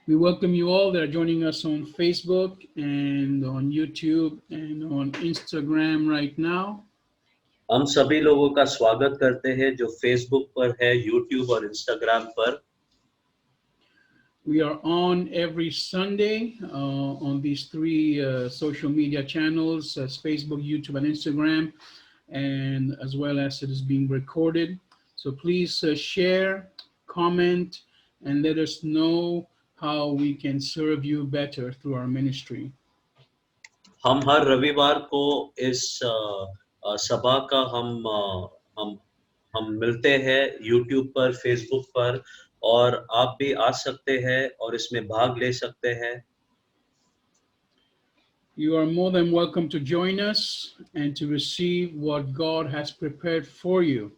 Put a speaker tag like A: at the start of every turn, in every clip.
A: We welcome you all that are joining us on Facebook and on YouTube and on Instagram right now.
B: हम सभी लोगों का स्वागत करते हैं जो फेसबुक पर है, यूट्यूब और इंस्टाग्राम पर।
A: We are on every Sunday on these three social media channels, Facebook, YouTube, and Instagram, and as well as it is being recorded. So please share, comment, and let us know how we can serve you better through our ministry.
B: हम हर रविवार को इस सभा का हम हम मिलते हैं यूट्यूब पर, फेसबुक पर, और आप भी आ सकते हैं और इसमें भाग ले सकते हैं।
A: You are more than welcome to join us and to receive what God has prepared for you.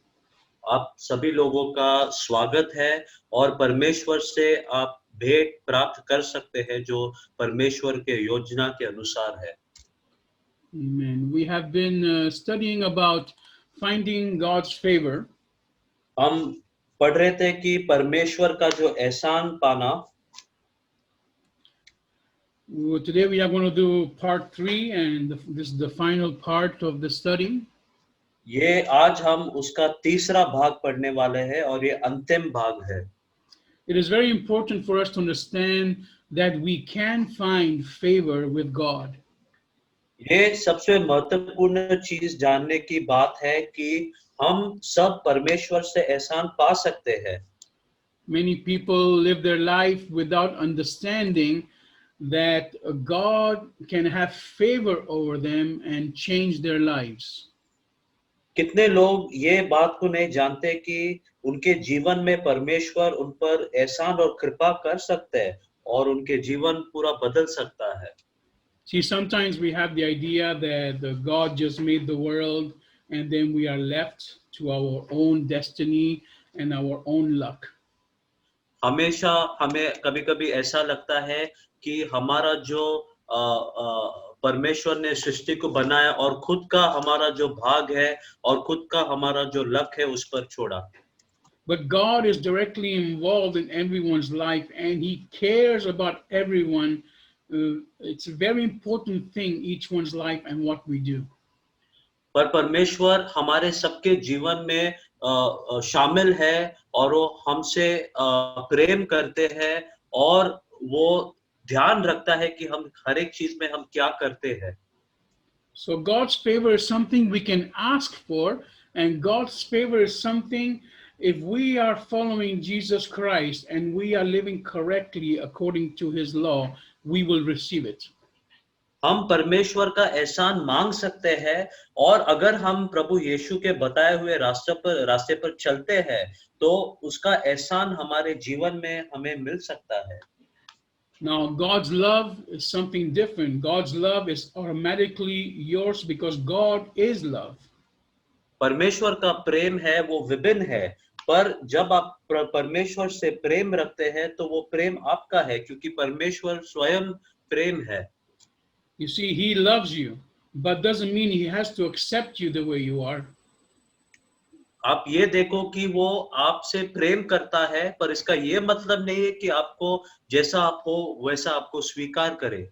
B: आप सभी लोगों का स्वागत है और परमेश्वर से आप भेंट प्राप्त कर सकते हैं जो परमेश्वर के योजना के अनुसार है।
A: Amen. We have been studying about finding God's favor.
B: हम पढ़ रहे थे कि परमेश्वर का जो एहसान पाना।
A: Today we are going to do part 3, and this is the final part of the study.
B: ये आज हम उसका तीसरा भाग पढ़ने वाले हैं और ये अंतिम भाग है।
A: It is very important for us to understand that we can find favor with God.
B: ये सबसे महत्वपूर्ण चीज जानने की बात है कि हम सब परमेश्वर से एहसान पा सकते हैं।
A: Many people live their life without understanding that God can have favor over them and change their lives.
B: कितने लोग ये बात को नहीं जानते कि उनके जीवन में परमेश्वर उन पर एहसान और कृपा कर सकते हैं और उनके जीवन पूरा बदल सकता है।
A: See, sometimes we have the idea that God just made the world and then we are left to our own destiny and our own luck.
B: हमेशा हमें कभी-कभी ऐसा लगता है कि हमारा जो परमेश्वर ने सृष्टि को बनाया और खुद का हमारा जो भाग है और खुद का हमारा जो लक है उस पर छोड़ा।
A: But God is directly involved in everyone's life and He cares about everyone. It's a very important thing, each one's life and what we do.
B: पर परमेश्वर हमारे सबके जीवन में शामिल है और वो हमसे प्रेम करते हैं और वो ध्यान रखता है कि हम हर एक चीज में हम क्या करते हैं।
A: So God's favor is something we can ask for, and God's favor is something, if we are following Jesus Christ and we are living correctly according to His law, we will receive it.
B: हम परमेश्वर का एहसान मांग सकते हैं और अगर हम प्रभु यीशु के बताए हुए रास्ते पर चलते हैं तो उसका एहसान हमारे जीवन में हमें मिल सकता है।
A: Now, God's love is something different. God's love is automatically yours because God is love.
B: परमेश्वर का प्रेम है वो विभिन्न है, पर जब आप परमेश्वर से प्रेम रखते हैं तो वो प्रेम आपका है क्योंकि परमेश्वर स्वयं प्रेम है।
A: You see, He loves you, but doesn't mean He has to accept you the way you are.
B: आप ये देखो कि वो आपसे प्रेम करता है, पर इसका ये मतलब नहीं है कि आपको जैसा आप हो वैसा आपको स्वीकार करे।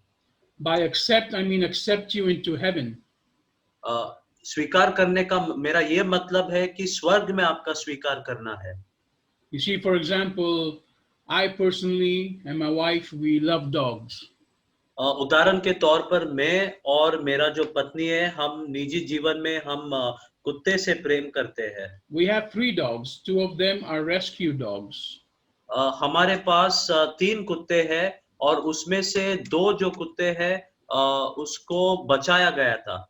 A: By accept, I mean accept you into heaven.
B: स्वीकार करने का मेरा ये मतलब है कि स्वर्ग में आपका स्वीकार करना है।
A: You see, for example, I personally and my wife, we love dogs.
B: उदाहरण के तौर पर मैं और मेरा जो पत्नी है, हम निजी जीवन में हम कुत्ते से प्रेम करते हैं।
A: We have 3 dogs. 2 of them are rescue dogs.
B: हमारे पास 3 कुत्ते हैं और उसमें से 2 जो कुत्ते हैं उसको बचाया गया था।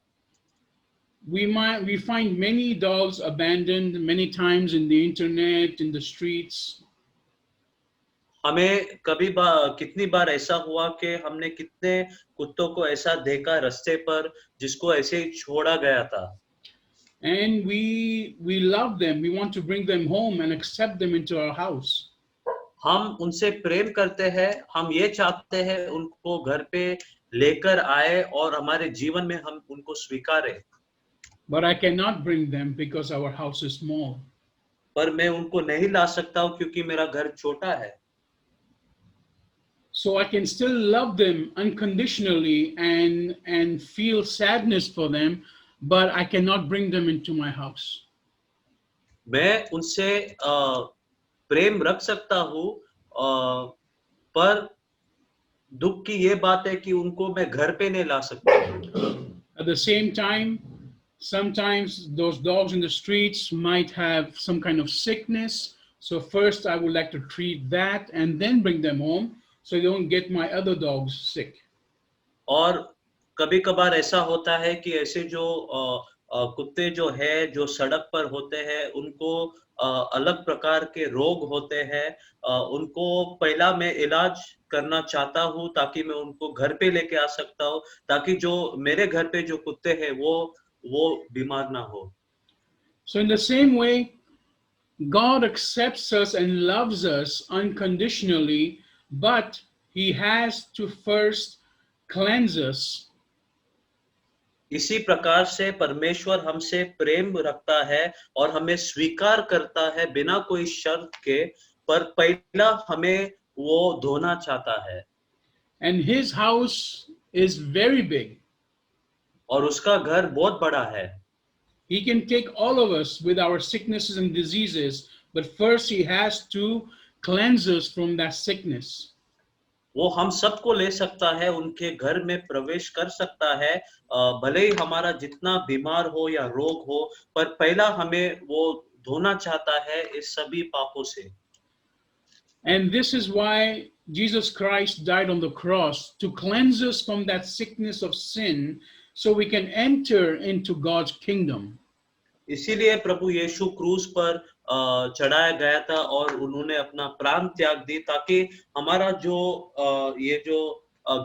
A: We find many dogs abandoned many times in the internet, in the streets.
B: हमें कितनी बार ऐसा हुआ कि हमने कितने कुत्तों को ऐसा देखा रास्ते पर जिसको ऐसे ही छोड़ा गया था।
A: And we love them. We want to bring them home and accept them into our house.
B: हम उनसे प्रेम करते हैं, हम ये चाहते हैं उनको घर पे लेकर आए और हमारे जीवन में हम उनको स्वीकारें।
A: But I cannot bring them because our house is small.
B: पर मैं उनको नहीं ला सकता हूँ क्योंकि मेरा घर छोटा है।
A: so I can still love them unconditionally and feel sadness for them, but I cannot bring them into my house.
B: मैं उनसे प्रेम रख सकता हूँ, पर दुख की ये बात है कि उनको मैं घर पे नहीं ला सकता हूँ।
A: At the same time, sometimes those dogs in the streets might have some kind of sickness. So first I would like to treat that and then bring them home so they don't get my other dogs sick.
B: और कभी-कभार ऐसा होता है कि ऐसे जो कुत्ते जो है, जो सड़क पर होते हैं, उनको अलग प्रकार के रोग होते हैं। उनको पहला मैं इलाज करना चाहता हूँ ताकि मैं उनको घर पे लेके आ सकता हूँ, ताकि जो मेरे घर पे जो कुत्ते हैं वो बीमार ना हो।
A: So in the same way, God accepts us and loves us unconditionally, but he has to first cleanse us.
B: इसी प्रकार से परमेश्वर हमसे प्रेम रखता है और हमें स्वीकार करता है बिना कोई शर्त के, पर पहला हमें वो धोना चाहता है।
A: And his house is very big.
B: और उसका घर बहुत बड़ा है।
A: He can take all of us with our sicknesses and diseases, but first he has to cleanse us from that sickness.
B: वो हम सबको ले सकता है, उनके घर में प्रवेश कर सकता है, भले ही हमारा जितना बीमार हो या रोग हो, पर पहला हमें वो धोना चाहता है इस सभी पापों से।
A: And this is why Jesus Christ died on the cross, to cleanse us from that sickness of sin so we can enter into God's kingdom.
B: इसीलिए प्रभु यीशु क्रूस पर चढ़ाया गया था और उन्होंने अपना प्राण त्याग दी ताकि हमारा जो ये जो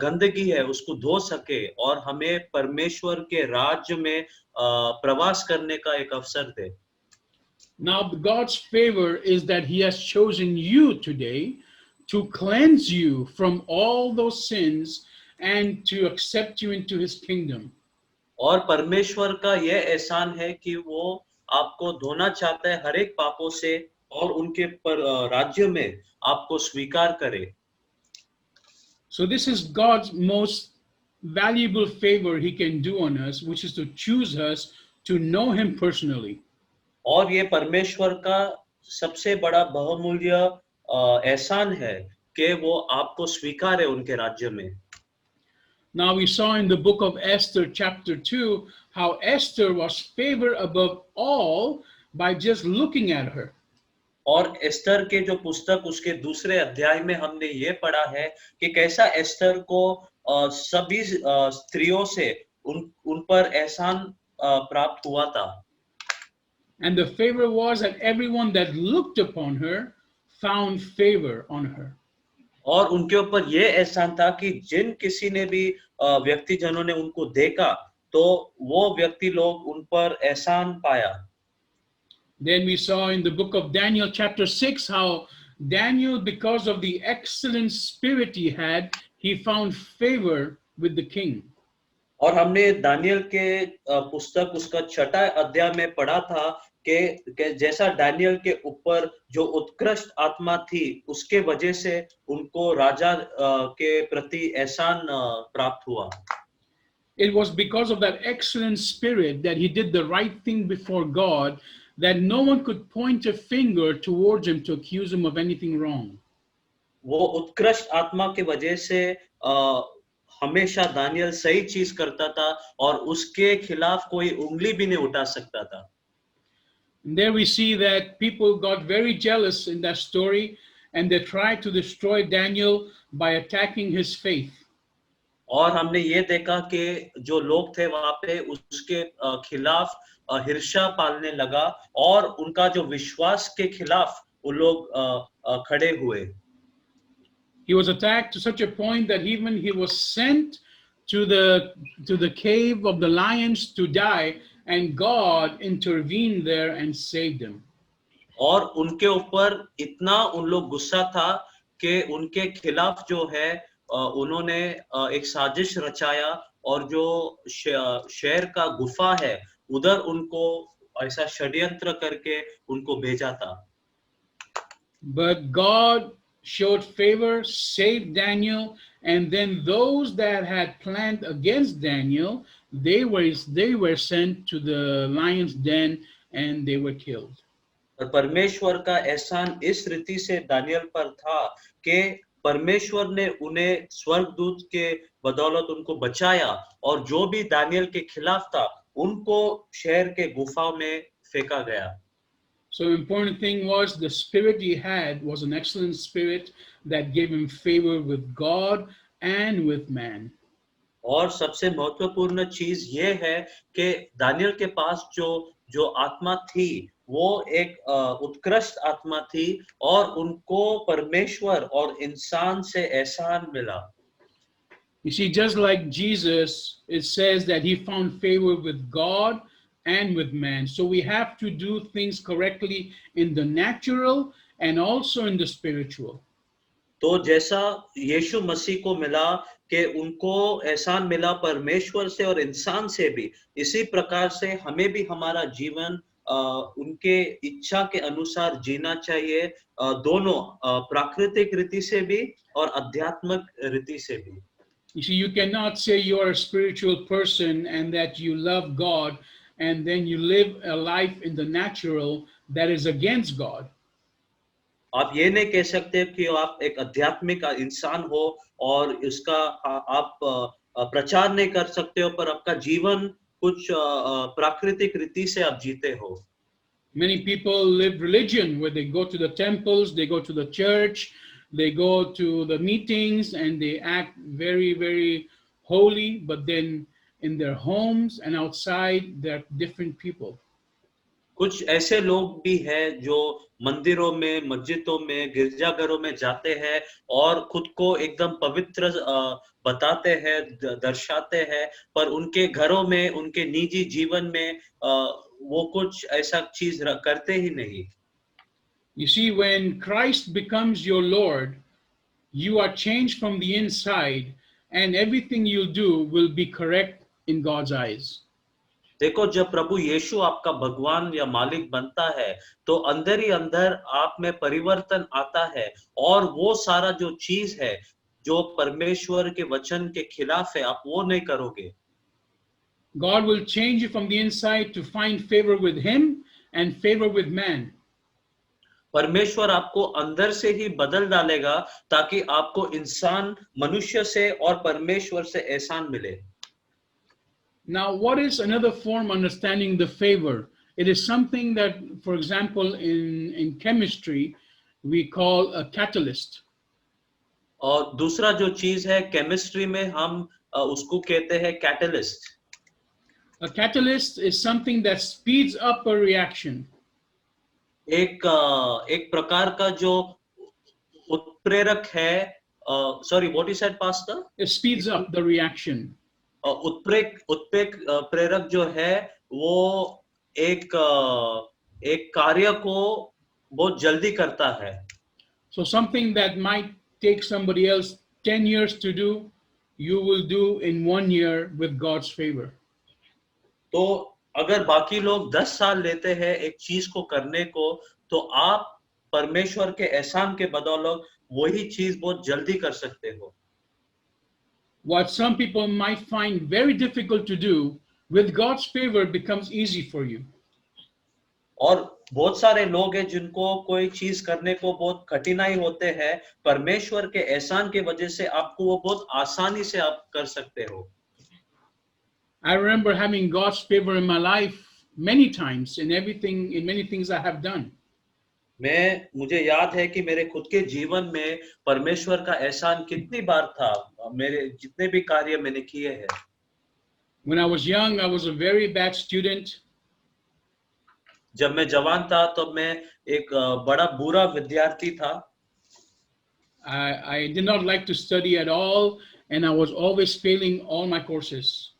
B: गंदगी है उसको धो सके और हमें परमेश्वर के राज्य में प्रवास करने का एक अवसर दे।
A: Now, God's favor is that he has chosen you today to cleanse you from all those sins and to accept you into his kingdom.
B: और परमेश्वर का यह एहसान है कि वो आपको धोना चाहता है हर एक पापों से और उनके पर राज्य में आपको स्वीकार करे।
A: So this is God's most valuable favor he can do on us, which is to choose us to know him personally.
B: और ये परमेश्वर का सबसे बड़ा बहुमूल्य एहसान है कि वो आपको स्वीकार है उनके राज्य में।
A: Now we saw in the book of Esther chapter 2 how Esther was favored above all by just looking at her.
B: और एस्तर के जो पुस्तक उसके दूसरे अध्याय में हमने ये पढ़ा है कि कैसा एस्तर को सभी स्त्रियों से उन पर एहसान प्राप्त हुआ था।
A: And the favor was that everyone that looked upon her found favor on her.
B: और उनके ऊपर ये एहसान था कि जिन किसी ने भी व्यक्ति जनों ने उनको देखा तो वो व्यक्ति लोग उन पर एहसान पाया।
A: Then we saw in the book of Daniel chapter 6 how Daniel, because of the excellent spirit he had, he found favor with the king.
B: और हमने दानियल के पुस्तक उसका 6वां अध्याय में पढ़ा था कि जैसा दानियल के ऊपर जो उत्कृष्ट आत्मा थी उसके वजह से उनको राजा के प्रति एहसान प्राप्त हुआ।
A: It was because of that excellent spirit that he did the right thing before God, that no one could point a finger towards him to accuse him of anything wrong.
B: वो उत्कृष्ट आत्मा के वजह से हमेशा दानियल सही चीज करता था और उसके खिलाफ कोई उंगली भी नहीं उठा सकता था।
A: And there we see that people got very jealous in that story and they tried to destroy Daniel by attacking his faith.
B: और हमने ये देखा कि जो लोग थे वहां पे उसके खिलाफ हिर्षा पालने लगा और उनका जो विश्वास के खिलाफ वो लोग खड़े हुए।
A: He was attacked to such a point that even he was sent to the cave of the lions to die, and God intervened there and saved him.
B: और उनके ऊपर इतना उन लोग गुस्सा था कि उनके खिलाफ जो है उन्होंने एक साजिश रचाया और जो शहर का गुफा है उधर उनको ऐसा षड्यंत्र करके उनको भेजा था।
A: But God showed favor, saved Daniel, and then those that had planned against Daniel, they were sent to the lion's den and they were killed.
B: और परमेश्वर का एहसान इस रीति से दानियल पर था कि परमेश्वर ने उन्हें स्वर्गदूत के बदौलत उनको बचाया और जो भी दानियल के खिलाफ था उनको शहर के गुफा में फेंका गया.
A: So important thing was the spirit he had was an excellent spirit that gave him favor with God and with man.
B: और सबसे महत्वपूर्ण चीज ये है कि दानियल के पास जो आत्मा थी वो एक उत्कृष्ट आत्मा थी और उनको परमेश्वर और इंसान से एहसान मिला.
A: You see, just like Jesus, it says that he found favor with God and with man. So we have to do things correctly in the natural and also in the spiritual.
B: तो जैसा यीशु मसीह को मिला कि उनको एहसान मिला परमेश्वर से और इंसान से भी, इसी प्रकार से हमें भी हमारा जीवन उनके इच्छा के अनुसार जीना चाहिए, दोनों प्राकृतिक रीति से भी और आध्यात्मिक रीति से भी.
A: You see, you cannot say you are a spiritual person and that you love God and then you live a life in the natural that is against God.
B: आप ये नहीं कह सकते कि आप एक आध्यात्मिक इंसान हो और इसका आप प्रचार नहीं कर सकते हो पर आपका जीवन कुछ प्राकृतिक रीति से आप जीते हो.
A: Many people live religion where they go to the temples, they go to the church, they go to the meetings and they act very, very holy, but then in their homes and outside they're different people.
B: कुछ ऐसे लोग भी हैं जो मंदिरों में, मस्जिदों में, गिरजाघरों में जाते हैं और खुद को एकदम पवित्र बताते हैं, दर्शाते हैं, पर उनके घरों में, उनके निजी जीवन में वो कुछ ऐसा चीज करते ही नहीं.
A: You see, when Christ becomes your Lord, you are changed from the inside and everything you'll do will be correct in God's eyes.
B: देखो, जब प्रभु यीशु आपका भगवान या मालिक बनता है तो अंदर ही अंदर आप में परिवर्तन आता है और वो सारा जो चीज है जो परमेश्वर के वचन के खिलाफ है आप वो नहीं करोगे.
A: God will change you from the inside to find favor with him and favor with man.
B: परमेश्वर आपको अंदर से ही बदल डालेगा ताकि आपको इंसान मनुष्य से और परमेश्वर से एहसान मिले.
A: Now, what is another form understanding the favor? It is something that, for example, in chemistry, we call a catalyst.
B: और दूसरा जो चीज है केमिस्ट्री में हम उसको कहते हैं catalyst.
A: A catalyst is something that speeds up a reaction.
B: एक प्रकार का जो उत्प्रेरक है, sorry, what you said, Pastor?
A: It speeds up the reaction.
B: उत्प्रेरक जो है वो एक कार्य को बहुत जल्दी करता है.
A: So something that might take somebody else 10 years to do, you will do in 1 year with God's favor.
B: तो अगर बाकी लोग 10 साल लेते हैं एक चीज को करने को, तो आप परमेश्वर के एहसान के बदौलत वही चीज बहुत जल्दी कर सकते हो.
A: What some people might find very difficult to do, with God's favor becomes easy for you.
B: और बहुत सारे लोग हैं जिनको कोई चीज करने को बहुत कठिनाई होते हैं, परमेश्वर के एहसान के वजह से आपको वो बहुत आसानी से आप कर सकते हो.
A: I remember having God's favor in my life many times in many things I have done.
B: मुझे याद है कि मेरे खुद के जीवन में परमेश्वर का एहसान कितनी बार था, मेरे जितने भी कार्य मैंने किए हैं.
A: When I was young, I was a very bad student.
B: जब मैं जवान था तब मैं एक बड़ा बुरा विद्यार्थी था.
A: I did not like to study at all and I was always failing all my courses.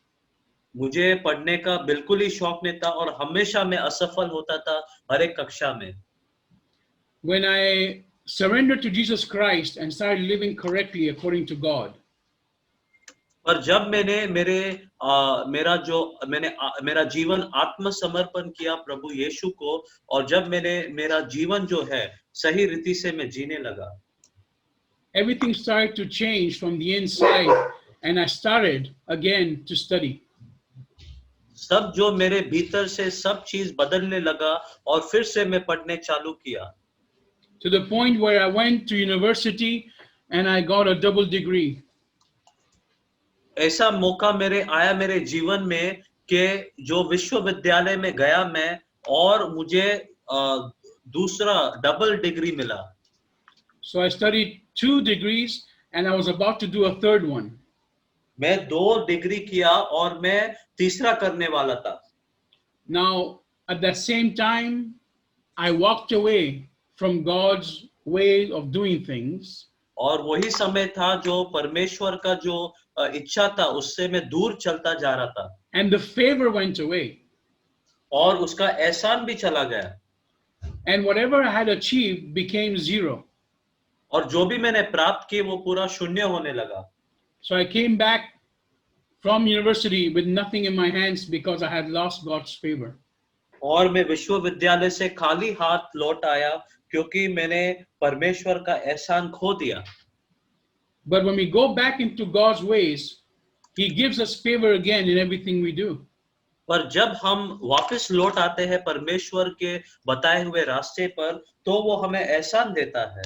B: मुझे पढ़ने का बिल्कुल ही शौक नहीं था और हमेशा मैं असफल होता था हर एक कक्षा में.
A: When I surrendered to Jesus Christ and started living correctly according to God,
B: पर जब मैंने मेरा जीवन आत्मसमर्पण किया प्रभु यीशु को और जब मैंने मेरा जीवन जो है सही रीति से मैं जीने लगा,
A: everything started to change from the inside, and I started again to study.
B: सब जो मेरे भीतर से सब चीज बदलने लगा और फिर से मैं पढ़ने चालू किया,
A: To the point where I went to university and I got a double degree.
B: ऐसा मौका मेरे आया मेरे जीवन में कि जो विश्वविद्यालय में गया मैं और मुझे दूसरा डबल डिग्री मिला।
A: So I studied 2 degrees and I was about to do a third one.
B: मैं 2 डिग्री किया और मैं तीसरा करने वाला था।
A: Now, at that same time, I walked away from God's way of doing things.
B: और वही समय था जो परमेश्वर का जो इच्छा था उससे मैं दूर चलता जा रहा था
A: And the favor went away.
B: और उसका एहसान भी चला गया
A: And whatever I had achieved became zero.
B: और जो भी मैंने प्राप्त किए वो पूरा शून्य होने लगा।
A: So I came back from university with nothing in my hands because I had lost God's favor.
B: और मैं विश्वविद्यालय से खाली हाथ लौट आया क्योंकि मैंने परमेश्वर का एहसान खो दिया।
A: But when we go back into God's ways, He gives us favor again in everything we do.
B: पर जब हम वापस लौट आते हैं परमेश्वर के बताए हुए रास्ते पर तो वो हमें एहसान देता है।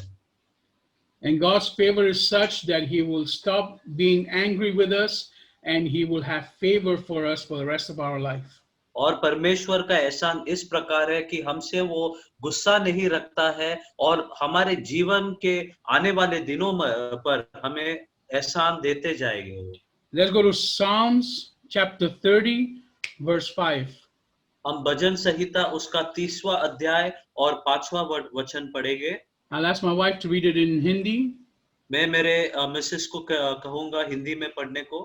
A: And God's favor is such that He will stop being angry with us and He will have favor for us for the rest of our life.
B: और परमेश्वर का एहसान इस प्रकार है कि हमसे वो गुस्सा नहीं रखता है और हमारे जीवन के आने वाले दिनों पर हमें एहसान देते जाएंगे।
A: Let's go to Psalms chapter 30, verse 5.
B: हम भजन संहिता उसका 30वां अध्याय और 5वां वचन पढ़ेंगे।
A: I'll ask my wife to read it in Hindi.
B: मैं मेरे मिसेस को कहूंगा हिंदी में पढ़ने को।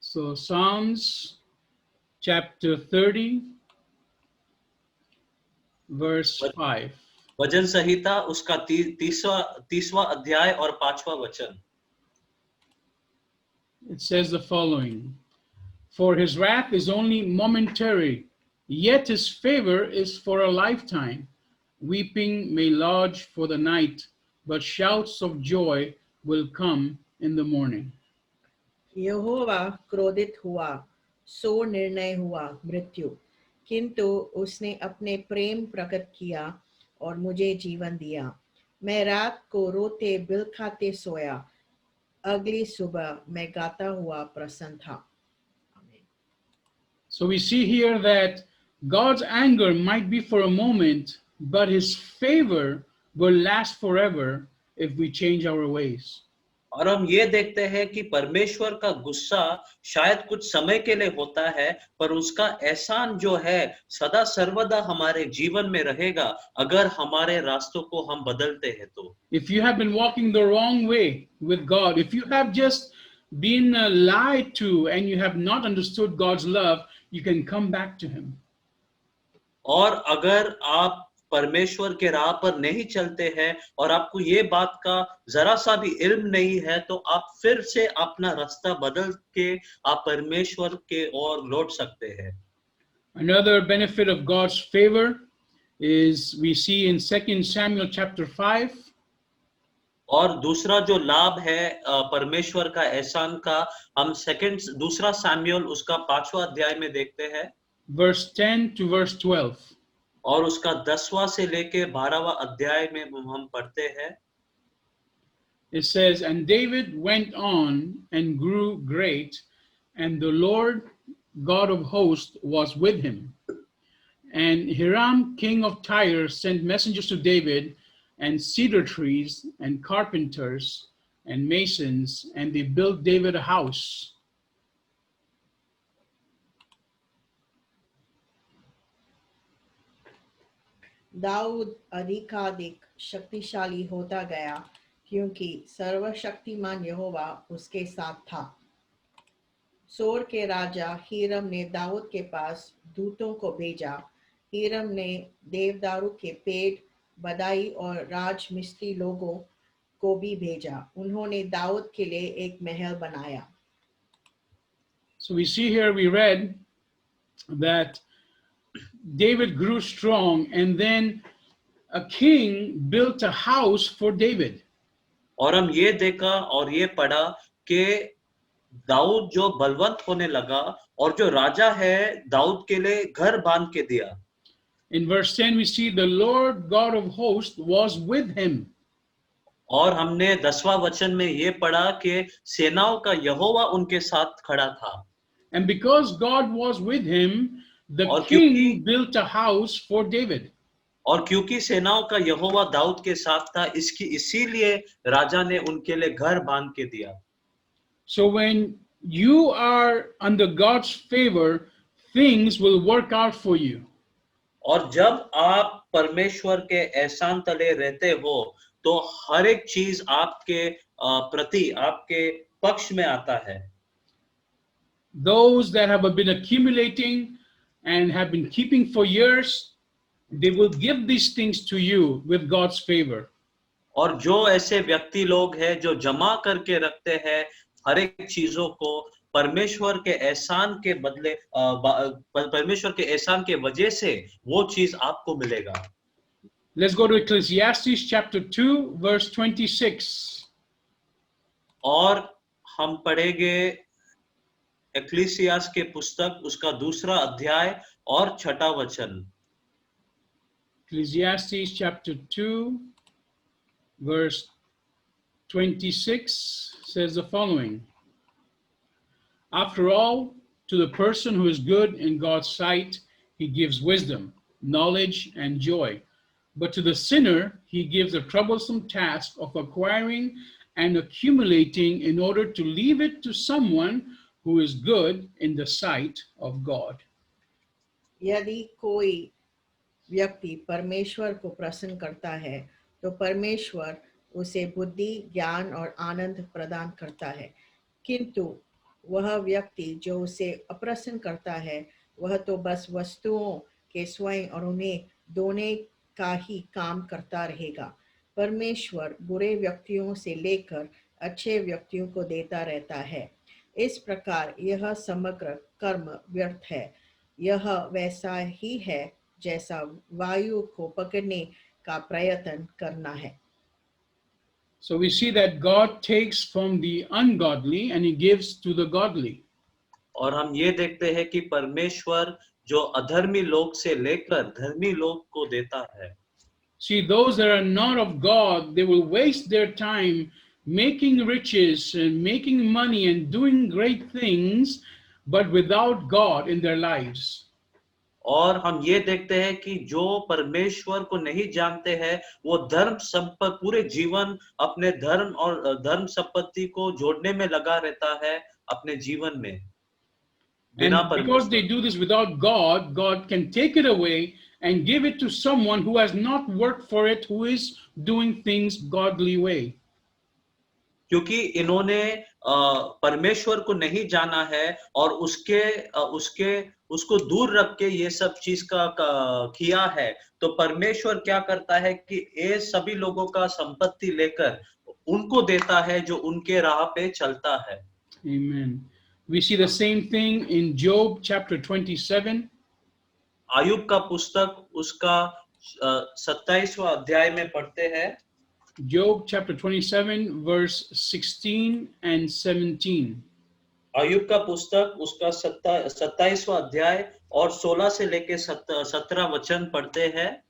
A: So Psalms chapter 30, verse 5.
B: भजन संहिता उसका 30वां अध्याय और 5वां वचन।
A: It says the following: For His wrath is only momentary, yet His favor is for a lifetime. Weeping may lodge for the night, but shouts of joy will come in the morning.
C: यहोवा क्रोधित हुआ, सो निर्णय हुआ मृत्यु, किंतु उसने अपने प्रेम प्रकट किया और मुझे जीवन दिया। मैं रात को रोते बिलखाते सोया, अगली सुबह मैं गाता हुआ प्रसन्न था।
A: So we see here that God's anger might be for a moment, but His favor will last forever if we change our ways.
B: और हम ये देखते हैं कि परमेश्वर का गुस्सा शायद कुछ समय के लिए होता है पर उसका एहसान जो है सदा सर्वदा हमारे जीवन में रहेगा अगर हमारे रास्तों को हम बदलते हैं तो।
A: If you have been walking the wrong way with God, if you have just been lied to and you have not understood God's love, you can come back to Him.
B: और अगर आप परमेश्वर के राह पर नहीं चलते हैं और आपको ये बात का जरा सा भी इल्म नहीं है तो आप फिर से अपना रास्ता बदल के आप परमेश्वर के ओर लौट सकते हैं।
A: Another benefit of God's favor is we see in 2 Samuel chapter 5.
B: और दूसरा जो लाभ है परमेश्वर का एहसान का हम दूसरा सैमुएल उसका 5वां अध्याय में देखते हैं
A: verse 10 to verse 12.
B: और उसका 10वां से लेके 12वां अध्याय में हम पढ़ते हैं।
A: It says, And David went on and grew great, and the Lord God of hosts was with him. And Hiram king of Tyre sent messengers to David, and cedar trees, and carpenters, and masons, and they built David a house.
C: Dawood अधिकाधिक शक्तिशाली होता गया क्योंकि सर्वशक्तिमान यहोवा उसके साथ था। सोर के राजा हीरम ने दाऊद के पास दूतों को भेजा। हीरम ने देवदारू के पेड़, बदाई और राजमिस्त्री लोगों को भी भेजा। उन्होंने दाऊद के लिए एक महल बनाया।
A: So we see here, we read that David grew strong, and then a king built a house for David.
B: और हम ये देखा और ये पढ़ा कि दाऊद जो बलवंत होने लगा और जो राजा है दाऊद के लिए घर बांध के दिया।
A: In verse 10, we see the Lord God of hosts was with him.
B: और हमने 10वां वचन में ये पढ़ा कि सेनाओं का यहोवा उनके साथ खड़ा था।
A: And because God was with him, the
B: और
A: king built a house for David.
B: क्योंकि सेनाओं का यहोवा दाऊद के साथ था, इसीलिए राजा ने उनके लिए घर बांध के दिया।
A: So when you are under God's favor, things will work out for you.
B: और जब आप परमेश्वर के एहसान तले रहते हो तो हर एक चीज आपके प्रति आपके पक्ष में आता है।
A: Those that have been accumulating and have been keeping for years, they will give these things to you with God's favor.
B: और जो ऐसे व्यक्ति लोग हैं जो जमा करके रखते हैं हर एक चीजों को, परमेश्वर के एहसान के बदले परमेश्वर के एहसान के वजह से वो चीज आपको मिलेगा।
A: Let's go to Ecclesiastes chapter 2, verse 26.
B: और हम पढ़ेंगे एक्लीसियास के पुस्तक उसका 2 अध्याय और 6 वचन।
A: Ecclesiastes chapter 2, verse 26 says the following. After all, to the person who is good in God's sight, he gives wisdom, knowledge, and joy. But to the sinner, he gives a troublesome task of acquiring and accumulating in order to leave it to someone who is good in the sight of God.
C: यदि कोई व्यक्ति परमेश्वर को प्रसन्न करता है तो परमेश्वर उसे बुद्धि, ज्ञान और आनंद प्रदान करता है, किंतु वह व्यक्ति जो उसे अप्रसन्न करता है वह तो बस वस्तुओं के स्वयं और उन्हें दोने का ही काम करता रहेगा। परमेश्वर बुरे व्यक्तियों से लेकर अच्छे व्यक्तियों को देता रहता है। इस प्रकार यह समग्र कर्म व्यर्थ है। यह वैसा ही है जैसा वायु को पकड़ने का प्रयत्न करना है।
A: So we see that God takes from the ungodly and he gives to the godly.
B: और हम ये देखते हैं कि परमेश्वर जो अधर्मी लोग से लेकर धर्मी लोग को देता है।
A: See, those that are not of God, they will waste their time making riches and making money and doing great things, but without God in their lives.
B: और हम ये देखते हैं कि जो परमेश्वर को नहीं जानते हैं वो धर्म संपत्ति पूरे जीवन अपने धर्म और धर्म संपत्ति को जोड़ने में लगा रहता है अपने जीवन में बिना
A: And because they
B: परमेश्वर।
A: do this without God, God can take it away and give it to someone who has not worked for it, who is doing things godly way.
B: क्योंकि इन्होंने परमेश्वर को नहीं जाना है और उसको दूर रख के ये सब चीज का किया है, तो परमेश्वर क्या करता है कि ये सभी लोगों का संपत्ति लेकर उनको देता है जो उनके राह पे चलता है।
A: Amen. We see the same thing in Job chapter 27.
B: Ayub का पुस्तक उसका 27वां अध्याय में पढ़ते हैं।
A: Job chapter 27, verse 16 and 17.
B: Ayub का पुस्तक उसका 27वां अध्याय और 16 से लेके 17 वचन पढ़ते हैं।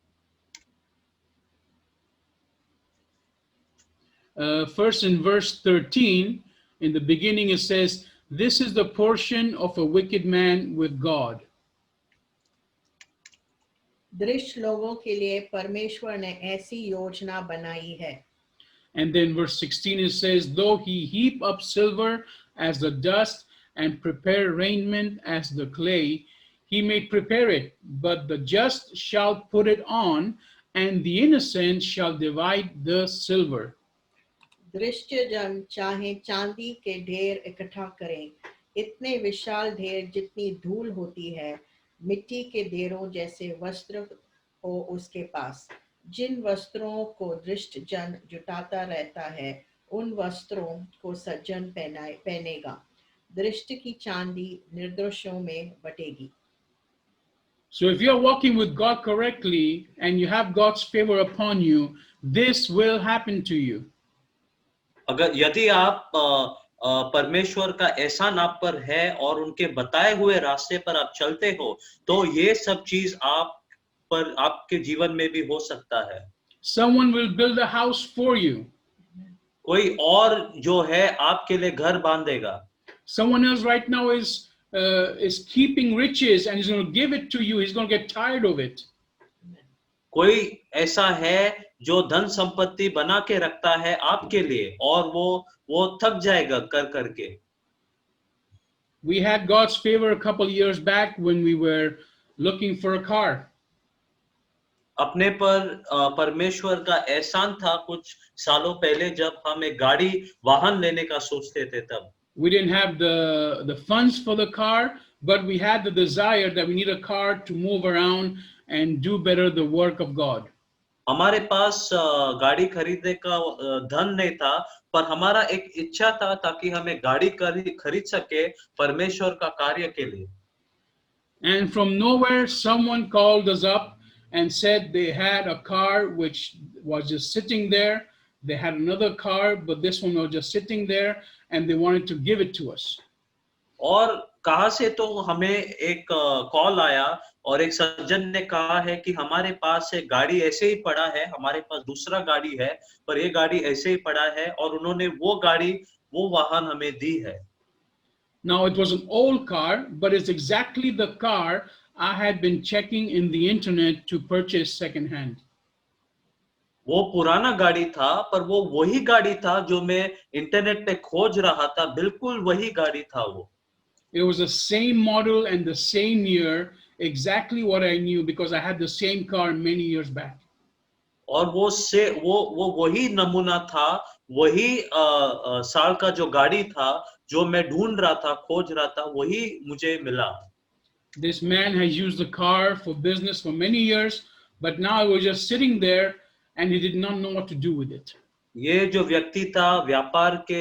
A: First in verse 13, in the beginning it says, "This is the portion of a wicked man with God."
C: दृष्ट लोगों के लिए परमेश्वर ने ऐसी योजना बनाई है।
A: And then verse 16 it says, "Though he heap up silver as the dust and prepare raiment as the clay, he may prepare it, but the just shall put it on, and the innocent shall divide the silver."
C: दृष्ट जन चाहे चांदी के ढेर इकट्ठा करें, इतने विशाल ढेर जितनी धूल होती है, मिट्टी के ढेरों जैसे वस्त्र हो उसके पास। जिन वस्त्रों को दृष्ट जन जुटाता रहता है, उन वस्त्रों को सज्जन पहनेगा। दृष्ट की चांदी निर्दोषों में बटेगी।
A: So if you're walking with God correctly and you have God's favor upon you, this will happen to you.
B: अगर यदि आप परमेश्वर का एहसान आप पर है और उनके बताए हुए रास्ते पर आप चलते हो, तो ये सब चीज आप पर आपके जीवन में भी हो सकता है।
A: Someone will build a house for you.
B: कोई और जो है आपके लिए घर बांधेगा।
A: Someone else right now is keeping riches and he's going to give it to you. He's going to get tired of it.
B: कोई ऐसा है जो धन संपत्ति बना के रखता है आपके लिए और वो थक जाएगा कर करके।
A: We had God's favor a couple years back when we were looking for a car.
B: अपने पर परमेश्वर का एहसान था कुछ सालों पहले जब हम एक गाड़ी वाहन लेने का सोचते थे तब।
A: We didn't have the funds for the car, but we had the desire that we need a car to move around and do better the work of God.
B: हमारे पास गाड़ी खरीदने का धन नहीं था, पर हमारा एक इच्छा था ताकि हमें गाड़ी खरीद सके परमेश्वर का कार्य के लिए।
A: And from nowhere, someone called us up and said they had a car which was just sitting there. They had another car, but this one was just sitting there, and they wanted to give it to us.
B: और कहां से तो हमें एक call आया और एक सज्जन ने कहा है कि हमारे पास एक गाड़ी ऐसे ही पड़ा है, हमारे पास दूसरा गाड़ी है, पर ये गाड़ी ऐसे ही पड़ा है और उन्होंने वो वाहन हमें दी है।
A: Now, it was an old car, but it's exactly the car I had been checking in the internet to purchase secondhand.
B: वो पुराना गाड़ी था, पर वो वही गाड़ी था जो मैं इंटरनेट पे खोज रहा था, बिल्कुल वही गाड़ी था वो।
A: It was the same model and the same year, exactly what I knew because I had the same car many years back.
B: और वो वही नमूना था, वही साल का जो गाड़ी था, जो मैं ढूंढ रहा था, खोज रहा था, वही मुझे मिला।
A: This man has used the car for business for many years, but now it was just sitting there and he did not know what to do with it.
B: ये जो व्यक्ति था व्यापार के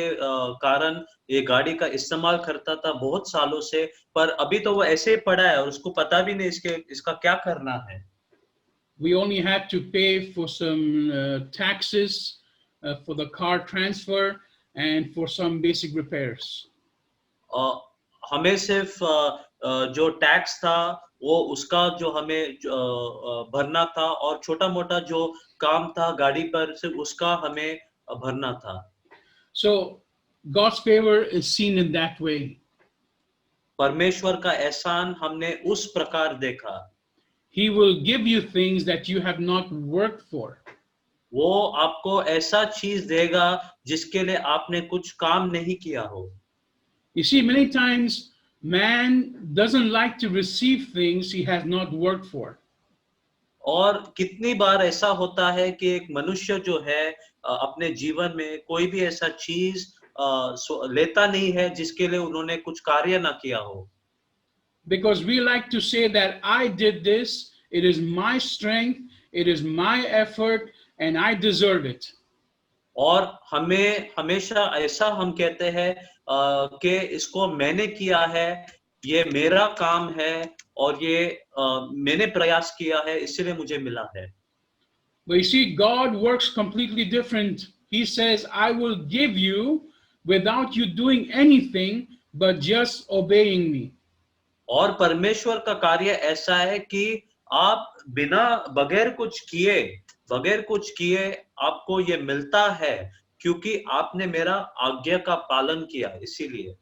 B: कारण ये गाड़ी का इस्तेमाल करता था बहुत सालों से, पर अभी तो वो ऐसे ही पड़ा है और उसको पता भी नहीं इसका क्या करना है।
A: We only had to pay for some taxes for the car transfer and for some basic repairs.
B: हमें सिर्फ जो टैक्स था वो उसका जो हमें भरना था और छोटा मोटा जो काम था गाड़ी पर सिर्फ उसका हमें भरना था।
A: So God's favor is seen in that way.
B: परमेश्वर का एहसान हमने उस प्रकार देखा।
A: He will give you things that you have not worked for.
B: वो आपको ऐसा चीज देगा जिसके लिए आपने कुछ काम नहीं किया हो।
A: You see, many times man doesn't like to receive things he has not worked for.
B: और कितनी बार ऐसा होता है कि एक मनुष्य जो है अपने जीवन में कोई भी ऐसा चीज लेता नहीं है जिसके लिए उन्होंने कुछ कार्य ना किया हो।
A: Because we like to say that I did this, it is my strength, it is my effort, and I deserve it.
B: और हमें हमेशा ऐसा हम कहते हैं कि इसको मैंने किया है, ये मेरा काम है और ये मैंने प्रयास किया है इसलिए मुझे मिला है।
A: But you see, God works completely different. He says, I will give you without you doing anything but just obeying me.
B: और परमेश्वर का कार्य ऐसा है कि आप बगैर कुछ किए आपको ये मिलता है क्योंकि आपने मेरा आज्ञा का पालन किया इसीलिए।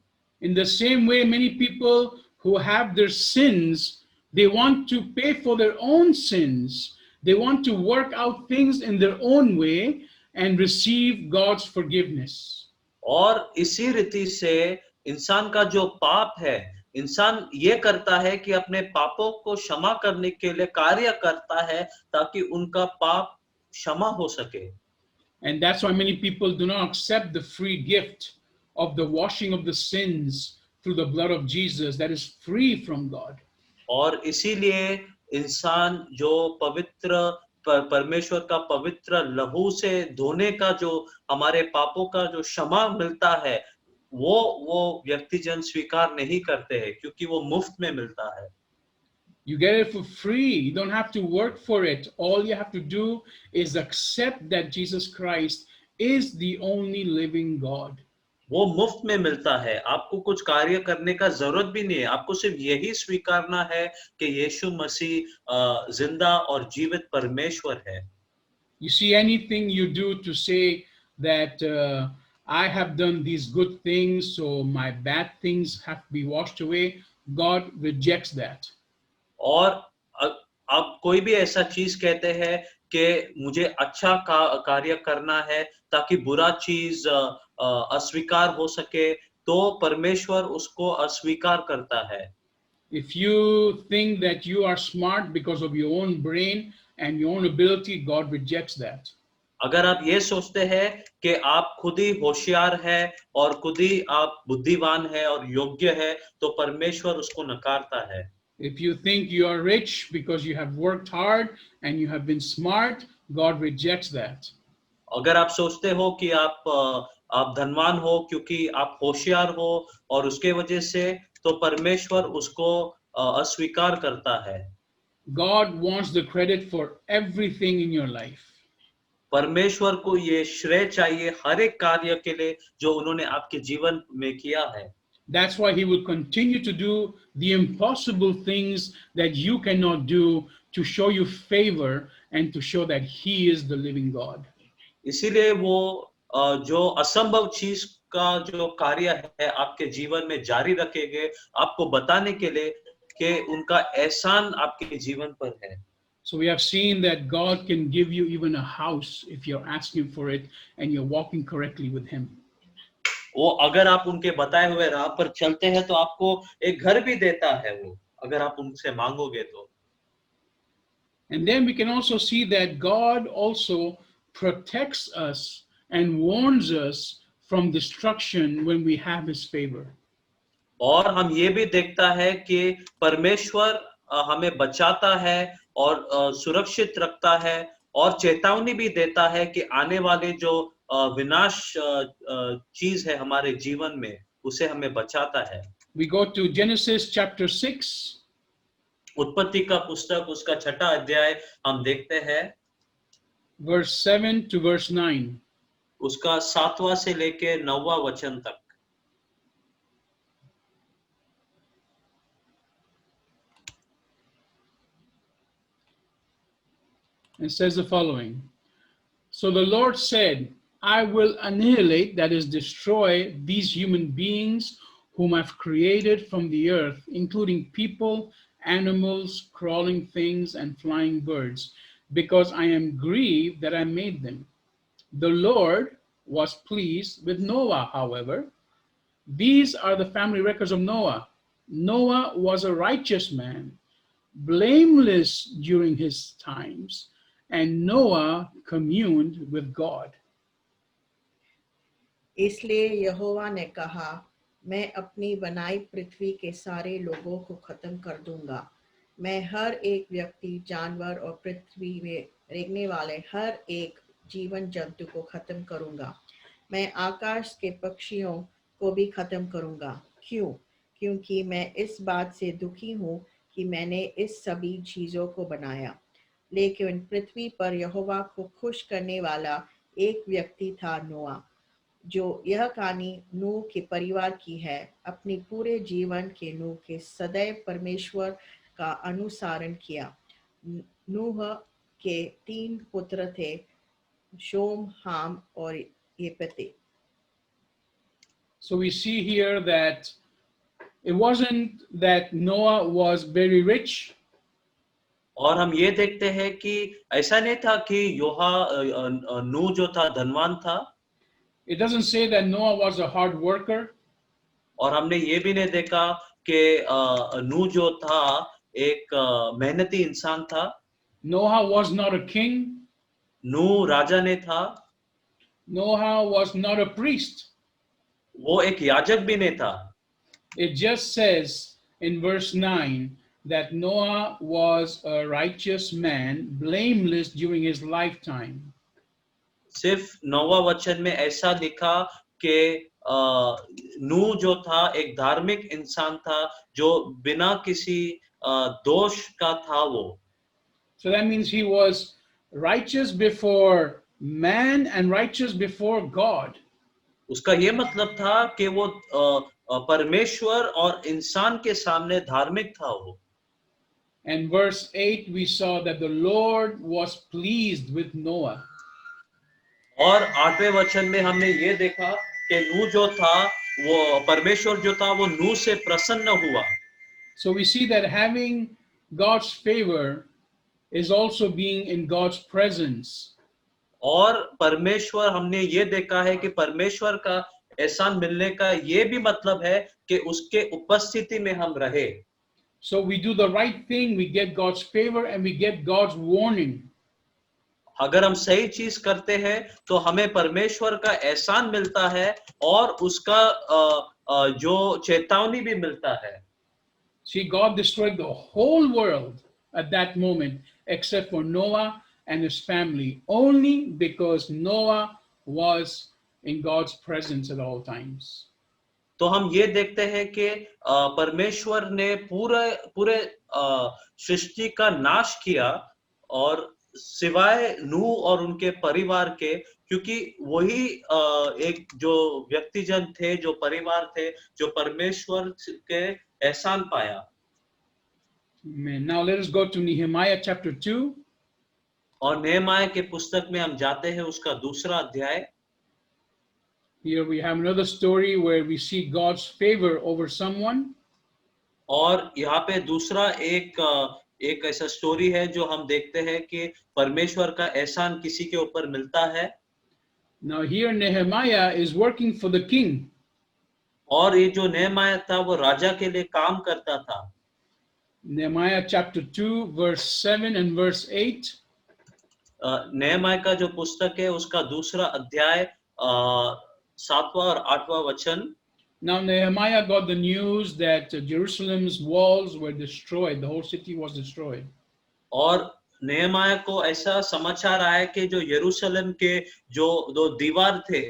A: In the same way, many people who have their sins, they want to pay for their own sins. They want to work out things in their own way and receive God's forgiveness.
B: और इसी रीति से इंसान का जो पाप है, इंसान ये करता है कि अपने पापों को क्षमा करने के लिए कार्य करता है ताकि उनका पाप क्षमा हो सके।
A: And that's why many people do not accept the free gift of the washing of the sins through the blood of Jesus that is free from God.
B: और इसीलिए इंसान जो परमेश्वर का पवित्र लहू से धोने का जो हमारे पापों का जो क्षमा मिलता है वो व्यक्तिजन स्वीकार नहीं करते हैं क्योंकि वो मुफ्त में मिलता है।
A: You get it for free. You don't have to work for it. All you have to do is accept that Jesus Christ is the only living God.
B: वो मुफ्त में मिलता है, आपको कुछ कार्य करने का जरूरत भी नहीं है, आपको सिर्फ यही स्वीकारना है कि यीशु मसीह जिंदा और जीवित परमेश्वर है।
A: You see, anything you do to say that I have done these good things, so my bad things have to be washed away, God rejects that.
B: और आप कोई भी ऐसा चीज कहते हैं कि मुझे अच्छा कार्य करना है ताकि बुरा चीज अस्वीकार हो सके, तो परमेश्वर उसको अस्वीकार करता है।
A: If you think that you are smart because of your own brain and your own ability, God rejects that.
B: अगर आप ये सोचते हैं कि आप खुद ही होशियार हैं और खुद ही आप बुद्धिमान हैं और योग्य है, तो परमेश्वर उसको नकारता है।
A: If you think you are rich because you have worked hard and you have been smart, God rejects that.
B: अगर आप सोचते हो कि आप धनवान हो क्योंकि आप होशियार हो और उसके वजह से, तो परमेश्वर उसको अस्वीकार करता है।
A: God wants the credit for everything in your life.
B: परमेश्वर को ये श्रेय चाहिए हर एक कार्य के लिए जो उन्होंने आपके जीवन में किया है।
A: That's why he will continue to do the impossible things that you cannot do to show you favor and to show that he is the living God.
B: इसीलिए वो जो असंभव चीज का जो कार्य है आपके जीवन में जारी रखेंगे, आपको बताने के लिए कि उनका एहसान आपके जीवन पर है।
A: So we have seen that God can give you even a house if you're asking for it and you're walking correctly with him.
B: वो अगर आप उनके बताए हुए राह पर चलते हैं तो आपको एक घर भी देता है वो, अगर आप उनसे मांगोगे तो।
A: And then we can also see that God also protects us and warns us from destruction when we have his favor.
B: और हम ये भी देखता है कि परमेश्वर हमें बचाता है और सुरक्षित रखता है और चेतावनी भी देता है कि आने वाले जो विनाश चीज है हमारे जीवन में, उसे हमें बचाता है।
A: We go to Genesis chapter 6.
B: उत्पत्ति का पुस्तक उसका 6वां अध्याय हम देखते हैं,
A: verse 7 to verse 9.
B: उसका 7वां से लेके 9वां वचन तक।
A: It says the following. So the Lord said, I will annihilate, that is, destroy these human beings whom I've created from the earth, including people, animals, crawling things, and flying birds, because I am grieved that I made them. The Lord was pleased with Noah, however. These are the family records of Noah. Noah was a righteous man, blameless during his times, and Noah communed with God.
C: इसलिए यहोवा ने कहा, मैं अपनी बनाई पृथ्वी के सारे लोगों को खत्म कर दूंगा। मैं हर एक व्यक्ति, जानवर और पृथ्वी में रेंगने वाले हर एक जीवन जंतु को खत्म करूंगा। मैं आकाश के पक्षियों को भी खत्म करूंगा। क्यों? क्योंकि मैं इस बात से दुखी हूं कि मैंने इस सभी चीजों को बनाया। लेकिन पृथ्वी पर यहोवा को खुश करने वाला एक व्यक्ति था, नोआ, जो यह कहानी नूह के परिवार की है। अपने पूरे जीवन के नूह के सदैव परमेश्वर का अनुसरण किया। नूह के 3 पुत्र थे, शोम, हाम और येपेत।
A: So we see here that it wasn't that Noah was very rich.
B: और हम ये देखते हैं कि ऐसा नहीं था कि नूह जो था धनवान था।
A: It doesn't say that Noah was a hard worker.
B: और हमने ये भी नहीं देखा कि नूह जो था एक मेहनती इंसान था।
A: Noah was not a king.
B: नूह राजा नहीं था।
A: Noah was not a priest.
B: वो एक याजक भी नहीं था।
A: It just says in verse 9 that Noah was a righteous man, blameless during his lifetime.
B: सिर्फ 9वां वचन में ऐसा लिखा कि नूह जो था एक धार्मिक इंसान था जो बिना किसी दोष का था वो।
A: So that means he was righteous before man and righteous before God.
B: उसका ये मतलब था कि वो परमेश्वर और इंसान के सामने धार्मिक था वो।
A: And verse 8, we saw that the Lord was pleased with Noah.
B: और 8वें वचन में हमने ये देखा कि नूह जो था, वो परमेश्वर जो था वो नूह से प्रसन्न हुआ।
A: So we see that having God's favor is also being in God's presence.
B: और परमेश्वर, हमने ये देखा है कि परमेश्वर का एहसान मिलने का ये भी मतलब है कि उसके उपस्थिति में हम रहे।
A: So we do the right thing, we get God's favor and we get God's warning.
B: अगर हम सही चीज करते हैं तो हमें परमेश्वर का एहसान मिलता है और उसका जो चेतावनी भी मिलता है।
A: See, God destroyed the whole world at that moment except for Noah and his family, only because Noah was in God's presence at all times.
B: तो हम ये देखते हैं कि परमेश्वर ने पूरे पूरे सृष्टि का नाश किया और सिवाय नूह और उनके परिवार के, क्योंकि वही एक जो व्यक्तिजन थे, जो परिवार थे, जो परमेश्वर के एहसान पाया।
A: Amen. Now let us go to Nehemiah chapter 2.
B: और नेहमाया के पुस्तक में हम जाते हैं, उसका 2रा अध्याय।
A: Here we have another story where we see God's favor over someone.
B: और यहाँ पे दूसरा एक ऐसा स्टोरी है जो हम देखते हैं कि परमेश्वर का एहसान किसी के ऊपर मिलता है।
A: Now here Nehemiah is working for the king.
B: और ये जो नेहमाया था वो राजा के लिए काम करता था।
A: Nehemiah chapter 2 verse 7 and verse 8.
B: नेहमाया का जो पुस्तक है उसका 2रा अध्याय 7वां और 8वां वचन।
A: Now Nehemiah got the news that Jerusalem's walls were destroyed. The whole city was destroyed.
B: और नेहमाया को ऐसा समाचार आया कि जो यरूशलेम के जो 2 दीवार थे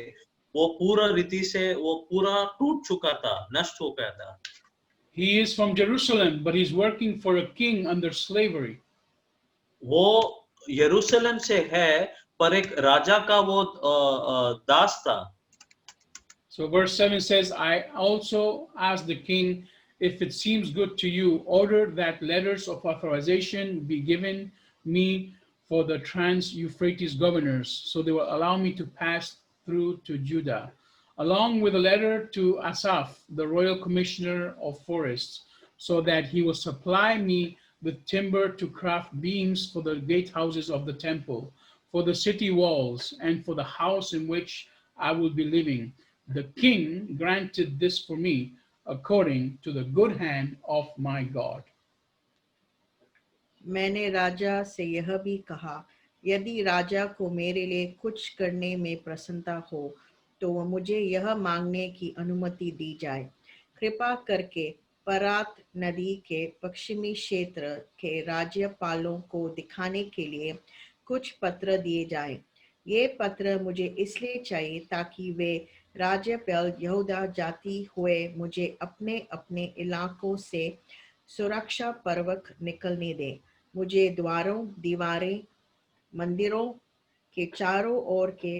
B: वो पूरा रीति से वो पूरा टूट चुका था, नष्ट हो गया था।
A: He is from Jerusalem, but he's working for a king under slavery.
B: वो यरूशलेम से है पर एक राजा का वो दास था।
A: So verse 7 says, I also asked the king, if it seems good to you, order that letters of authorization be given me for the Trans-Euphrates governors, so they will allow me to pass through to Judah, along with a letter to Asaph, the royal commissioner of forests, so that he will supply me with timber to craft beams for the gatehouses of the temple, for the city walls, and for the house in which I will be living. The king granted this for me according to the good hand of my God.
C: मैंने राजा से यह भी कहा, यदि राजा को मेरे लिए कुछ करने में प्रसन्नता हो तो वह मुझे यह मांगने की अनुमति दी जाए, कृपा करके परात नदी के पश्चिमी क्षेत्र के राज्यपालों को दिखाने के लिए कुछ पत्र दिए जाए। ये पत्र मुझे इसलिए चाहिए ताकि वे राज्यपाल यहूदा जाती हुए मुझे अपने अपने इलाकों से सुरक्षा पूर्वक निकलने दे। मुझे द्वारों, दीवारें, मंदिरों के चारों ओर के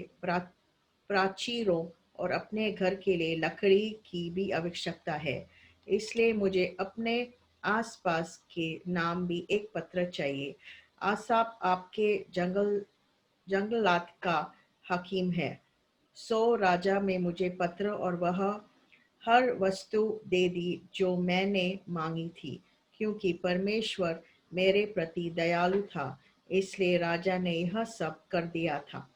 C: प्राचीरों और अपने घर के लिए लकड़ी की भी आवश्यकता है। इसलिए मुझे अपने आसपास के नाम भी एक पत्र चाहिए। आसाप आपके जंगलात का हकीम है। सो राजा में मुझे पत्र और वह हर वस्तु दे दी जो मैंने मांगी थी, क्योंकि परमेश्वर मेरे प्रति दयालु था, इसलिए राजा ने यह सब कर दिया था।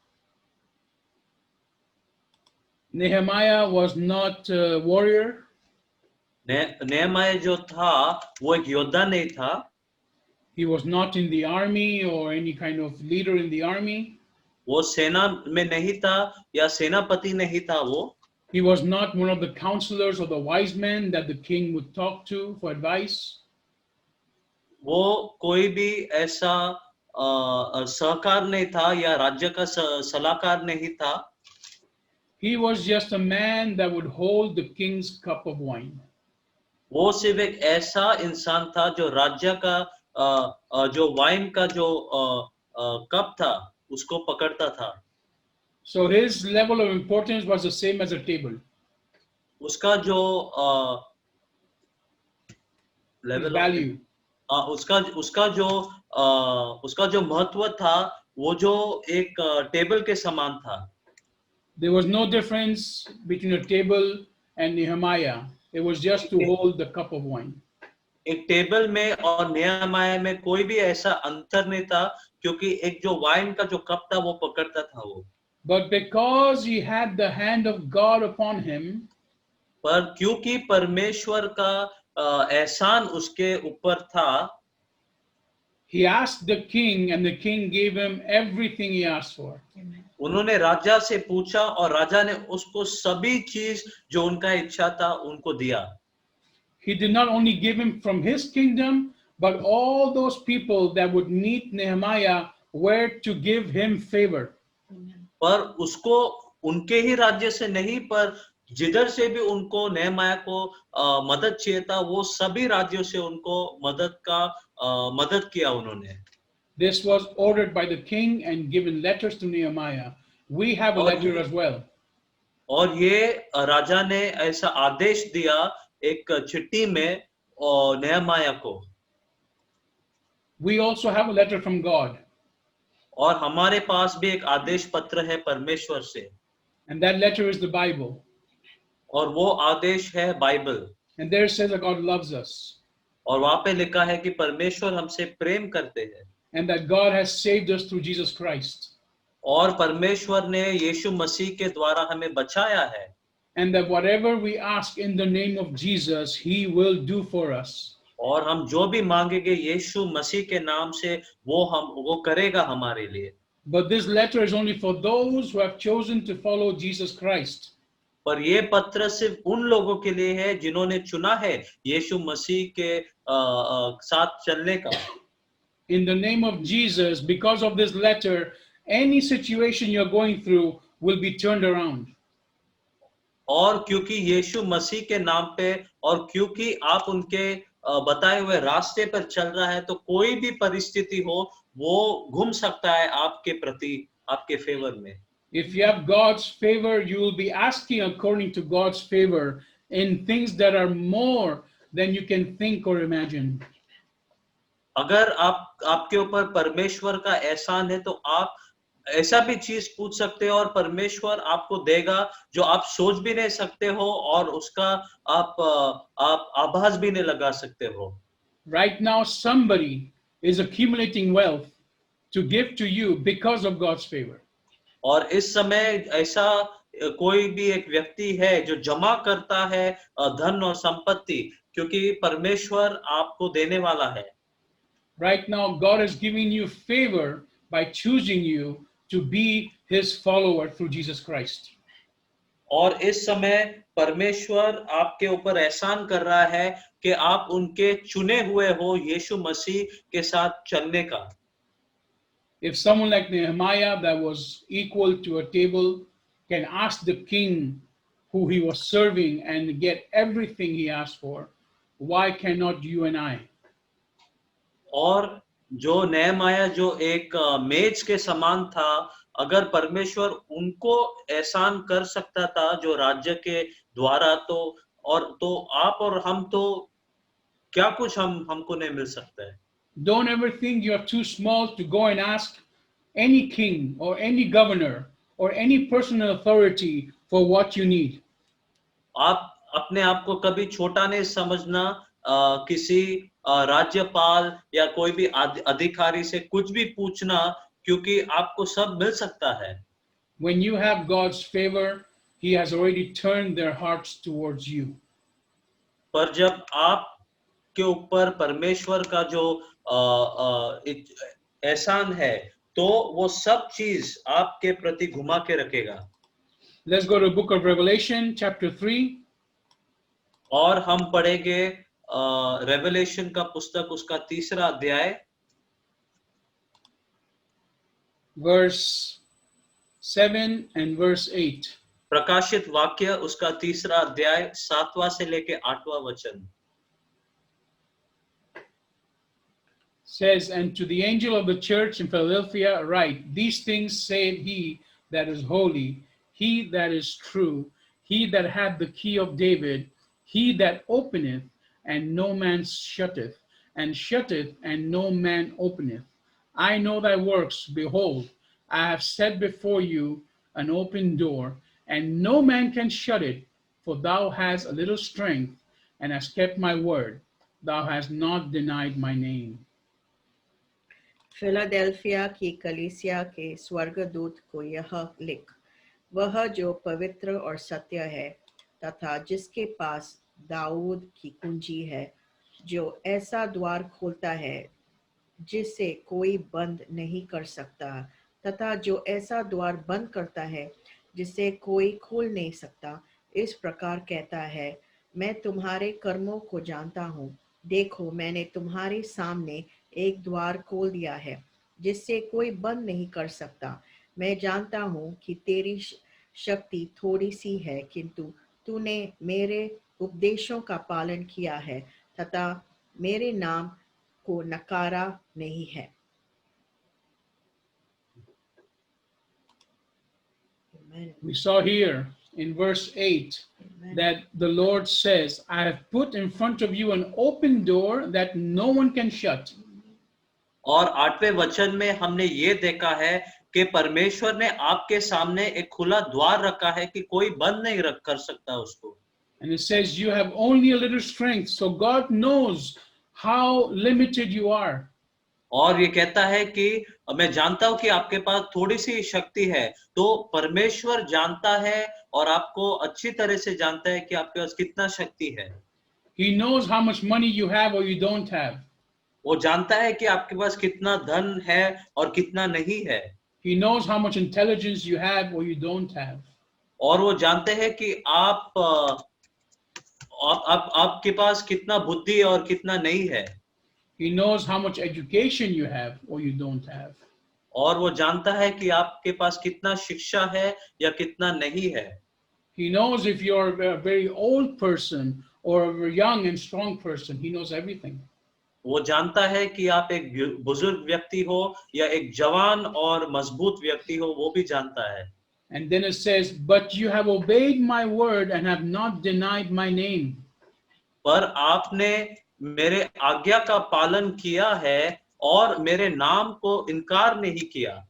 A: Nehemiah was not a warrior.
B: नेहमाया जो था वो एक योद्धा नहीं था।
A: He was not in the army or any kind of leader in the army.
B: वो सेना में नहीं था या सेनापति नहीं था वो।
A: He was not one of the counselors or the wise men that the king would talk to for advice.
B: वो कोई भी ऐसा सहकार नहीं था या राज्य का सलाहकार नहीं था।
A: He was just a man that would hold the king's cup of wine.
B: वो सिर्फ एक ऐसा इंसान था जो राज्य का जो वाइन का जो कप था उसको पकड़ता था।
A: So his level of importance was the same as a table.
B: उसका जो
A: His
B: लेवल ऑफ
A: value.
B: उसका उसका जो महत्व था वो जो एक टेबल के समान था.
A: There was no difference between a table and Nehemiah. It was just to hold the cup of wine.
B: एक टेबल में और नेहमाया में कोई भी ऐसा अंतर नहीं था क्योंकि एक जो वाइन का जो कप था वो पकड़ता था वो.
A: But because he had the hand of God upon him,
B: पर क्योंकि परमेश्वर का एहसान उसके ऊपर था,
A: he asked the king, and the king gave him everything he asked for.
B: उन्होंने राजा से पूछा और राजा ने उसको सभी चीज जो उनका इच्छा था उनको दिया.
A: He did not only give him from his kingdom, but all those people that would meet Nehemiah were to give him favor.
B: पर उसको उनके ही राज्य से नहीं, पर जिधर से भी उनको नेहमाया को मदद चाहिए था वो सभी राज्यों से उनको मदद किया उन्होंने.
A: This was ordered by the king and given letters to Nehemiah. We have a letter as well.
B: और ये राजा ने ऐसा आदेश दिया एक चिट्ठी में नेहमाया को.
A: We also have a letter from God,
B: और हमारे पास भी एक आदेश पत्र है परमेश्वर से.
A: and that letter is the Bible.
B: और वो आदेश है Bible.
A: And there it says that God loves us,
B: और वहां पे लिखा है कि परमेश्वर हमसे प्रेम करते हैं.
A: and that God has saved us through Jesus Christ,
B: और परमेश्वर ने यीशु मसीह के द्वारा हमें बचाया है.
A: and that whatever we ask in the name of Jesus, He will do for us.
B: और हम जो भी मांगेंगे यीशु मसीह के नाम से वो करेगा हमारे लिए.
A: But this letter is only for those who have chosen to follow Jesus Christ.
B: पर ये पत्र सिर्फ उन लोगों के लिए है जिन्होंने चुना है यीशु मसीह के साथ चलने का.
A: In the name of Jesus, because of this letter, any situation you're going through will be turned around.
B: और क्योंकि यीशु मसीह के नाम पे और क्योंकि आप उनके बताए हुए रास्ते पर चल रहा है तो कोई भी परिस्थिति हो वो घूम सकता है आपके प्रति, आपके फेवर में.
A: If you have God's favor, you will be asking according to God's favor in things that are more than you can think or imagine.
B: अगर आपके ऊपर परमेश्वर का एहसान है तो आप ऐसा भी चीज पूछ सकते हो और परमेश्वर आपको देगा जो आप सोच भी नहीं सकते हो और उसका आप आभास भी नहीं लगा सकते हो.
A: Right now, somebody is accumulating wealth to give to you because of God's favor.
B: और इस समय ऐसा कोई भी एक व्यक्ति है जो जमा करता है धन और संपत्ति क्योंकि परमेश्वर आपको देने वाला है.
A: Right now, God is giving you favor by choosing you to be His follower through Jesus Christ.
B: और इस समय परमेश्वर आपके ऊपर एहसान कर रहा है कि आप उनके चुने हुए हो यीशु मसीह के साथ चलने का.
A: If someone like Nehemiah that was equal to a table can ask the king who he was serving and get everything he asked for, why cannot you and I?
B: और जो नेहमाया जो एक मेज के समान था, अगर परमेश्वर उनको एहसान कर सकता था जो राज्य के द्वारा तो आप और हम तो क्या कुछ हमको नहीं मिल सकता है.
A: Don't ever think you are too small to go and ask any king or any governor or any person in authority for what you need.
B: आप अपने आप को कभी छोटा नहीं समझना किसी राज्यपाल या कोई भी अधिकारी से कुछ भी पूछना क्योंकि आपको सब मिल सकता है.
A: When you have God's favor, He has already turned their hearts towards you.
B: पर जब आप के ऊपर परमेश्वर का जो एहसान है तो वो सब चीज आपके प्रति घुमा के रखेगा.
A: Let's go to the book of Revelation, chapter 3.
B: और हम पढ़ेंगे रेवलेशन का पुस्तक उसका 3रा अध्याय
A: verse 7 and verse 8.
B: प्रकाशित वाक्य उसका 3रा अध्याय 7वां से लेके 8वां वचन.
A: Says, and to the angel of the church in Philadelphia write, these things said he that is holy, he that is true, he that hath the key of David, he that openeth, and no man shutteth, and shutteth, and no man openeth. I know thy works, behold, I have set before you an open door, and no man can shut it, for thou hast a little strength, and hast kept my word. Thou hast not denied my name.
C: Philadelphia की कलीसिया के स्वर्गदूत को यह लिख, वह जो पवित्र और सत्य है तथा जिसके पास दाऊद की कुंजी है, जो ऐसा द्वार खोलता है जिसे कोई बंद नहीं कर सकता, तथा जो ऐसा द्वार बंद करता है जिसे कोई खोल नहीं सकता, इस प्रकार कहता है, मैं तुम्हारे कर्मों को जानता हूँ। देखो, मैंने तुम्हारे सामने एक द्वार खोल दिया है जिससे कोई बंद नहीं कर सकता। मैं जानता हूँ कि तेरी शक्ति थोड़ी सी है, किंतु तूने मेरे उपदेशों का पालन किया है तथा मेरे नाम को नकारा नहीं है। Amen.
A: We saw here in verse 8
C: Amen.
A: that the Lord says, I have put in front of you an open door that no one can shut.
B: और 8वें वचन में हमने ये देखा है कि परमेश्वर ने आपके सामने एक खुला द्वार रखा है कि कोई बंद नहीं कर सकता उसको।
A: And it says you have only a little strength, so God knows how limited you are.
B: और ये कहता है कि मैं जानता हूं कि आपके पास थोड़ी सी शक्ति है, तो परमेश्वर जानता है और आपको अच्छी तरह से जानता है कि आपके पास कितना शक्ति है।
A: He knows how much money you have or you don't have.
B: वो जानता है कि आपके पास कितना धन है और कितना नहीं है।
A: He knows how much intelligence you have or you don't have.
B: और वो जानते हैं कि आपके पास कितना बुद्धि और कितना नहीं है।
A: He knows how much education you have or you don't have.
B: और वो जानता है कि आपके पास कितना शिक्षा है या कितना नहीं है।
A: He knows if you're a very old person or a young and strong person. He knows everything.
B: वो जानता है कि आप एक बुजुर्ग व्यक्ति हो या एक जवान और मजबूत व्यक्ति हो, वो भी जानता है।
A: And then it says, but you have obeyed my word and have not denied my name.
B: पर आपने मेरे आज्ञा का पालन किया है और मेरे नाम को इनकार नहीं किया।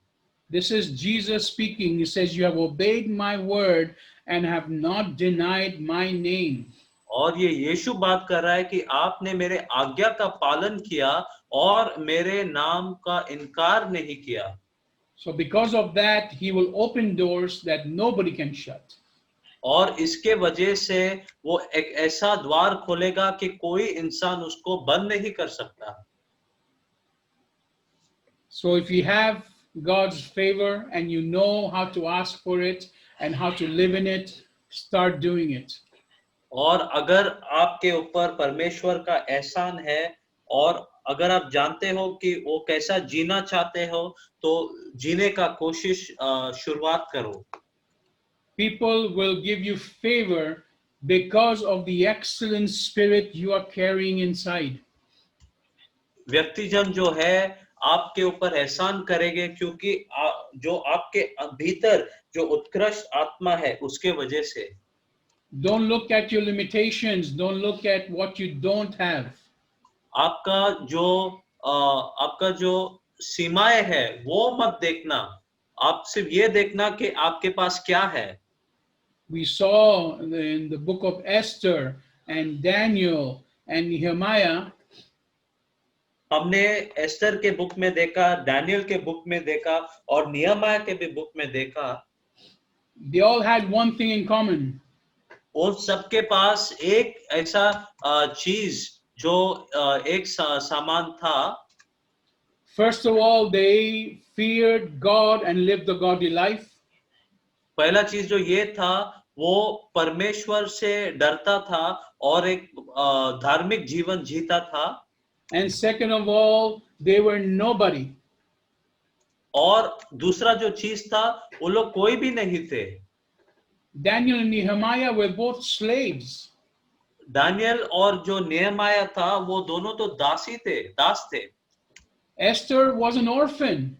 A: This is Jesus speaking. He says, you have obeyed my word and have not denied my name.
B: और ये यीशु बात कर रहा है कि आपने मेरे आज्ञा का पालन किया और मेरे नाम का इनकार नहीं किया।
A: So because of that, he will open doors that nobody can shut.
B: और इसके वजह से वो एक ऐसा द्वार खोलेगा कि कोई इंसान उसको बंद नहीं कर सकता।
A: So if you have God's favor and you know how to ask for it and how to live in it, start doing it.
B: और अगर आपके ऊपर परमेश्वर का एहसान है और अगर आप जानते हो कि वो कैसा जीना चाहते हो, तो जीने का कोशिश शुरुआत करो।
A: People will give you favor because of the excellent spirit you are carrying inside.
B: व्यक्तिजन जो है आपके ऊपर एहसान करेंगे क्योंकि जो आपके भीतर जो उत्कृष्ट आत्मा है उसके वजह से।
A: Don't look at your limitations. Don't look at what you don't have.
B: आपका जो सीमाएं है वो मत देखना, आप सिर्फ ये देखना कि आपके पास क्या है।
A: We saw in the book of Esther and Daniel and Nehemiah,
B: हमने एस्टर के बुक में देखा, डैनियल के बुक में देखा और निहमाया के भी बुक में देखा।
A: they all had one thing in common.
B: उन सबके पास एक ऐसा चीज जो एक सामान था।
A: First of all, they feared God and lived a godly life.
B: पहला चीज जो ये था वो परमेश्वर से डरता था और एक धार्मिक जीवन जीता था।
A: And second of all, they were nobody.
B: और दूसरा जो चीज था वो लोग कोई भी नहीं थे।
A: Daniel and Nehemiah were both slaves.
B: Daniel और जो नेहमाया था वो दोनों तो दास थे।
A: Esther was an orphan.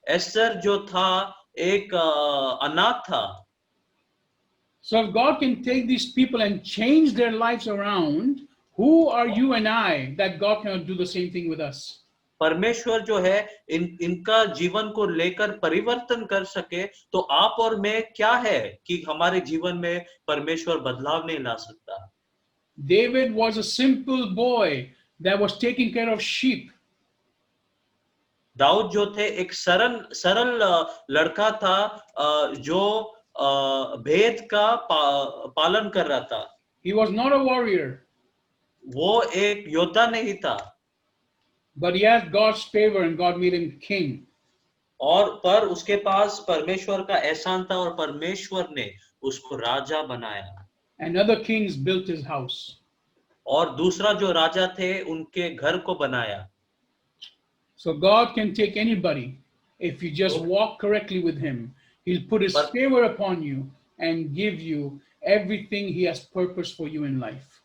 B: Esther जो था एक अनाथ था।
A: So if God can take these people and change their lives around, who are you and I that God cannot do the same thing with us?
B: परमेश्वर जो है इनका जीवन को लेकर परिवर्तन कर सके, तो आप और मैं क्या है कि हमारे जीवन में परमेश्वर बदलाव नहीं ला सकता।
A: David was a simple boy that was taking care of sheep.
B: Dawood जो थे एक सरल सरल लड़का था, जो भेद का पालन कर रहा था।
A: He was not a warrior,
B: वो एक योद्धा नहीं था,
A: but he had God's favor and God made him king.
B: और पर उसके पास परमेश्वर का एहसान था और परमेश्वर ने उसको राजा बनाया।
A: And other kings built his house.
B: और दूसरा जो राजा थे उनके घर को बनाया।
A: So God can take anybody if you just walk correctly with him. He'll put his favor upon you and give you everything he has purpose for you in life.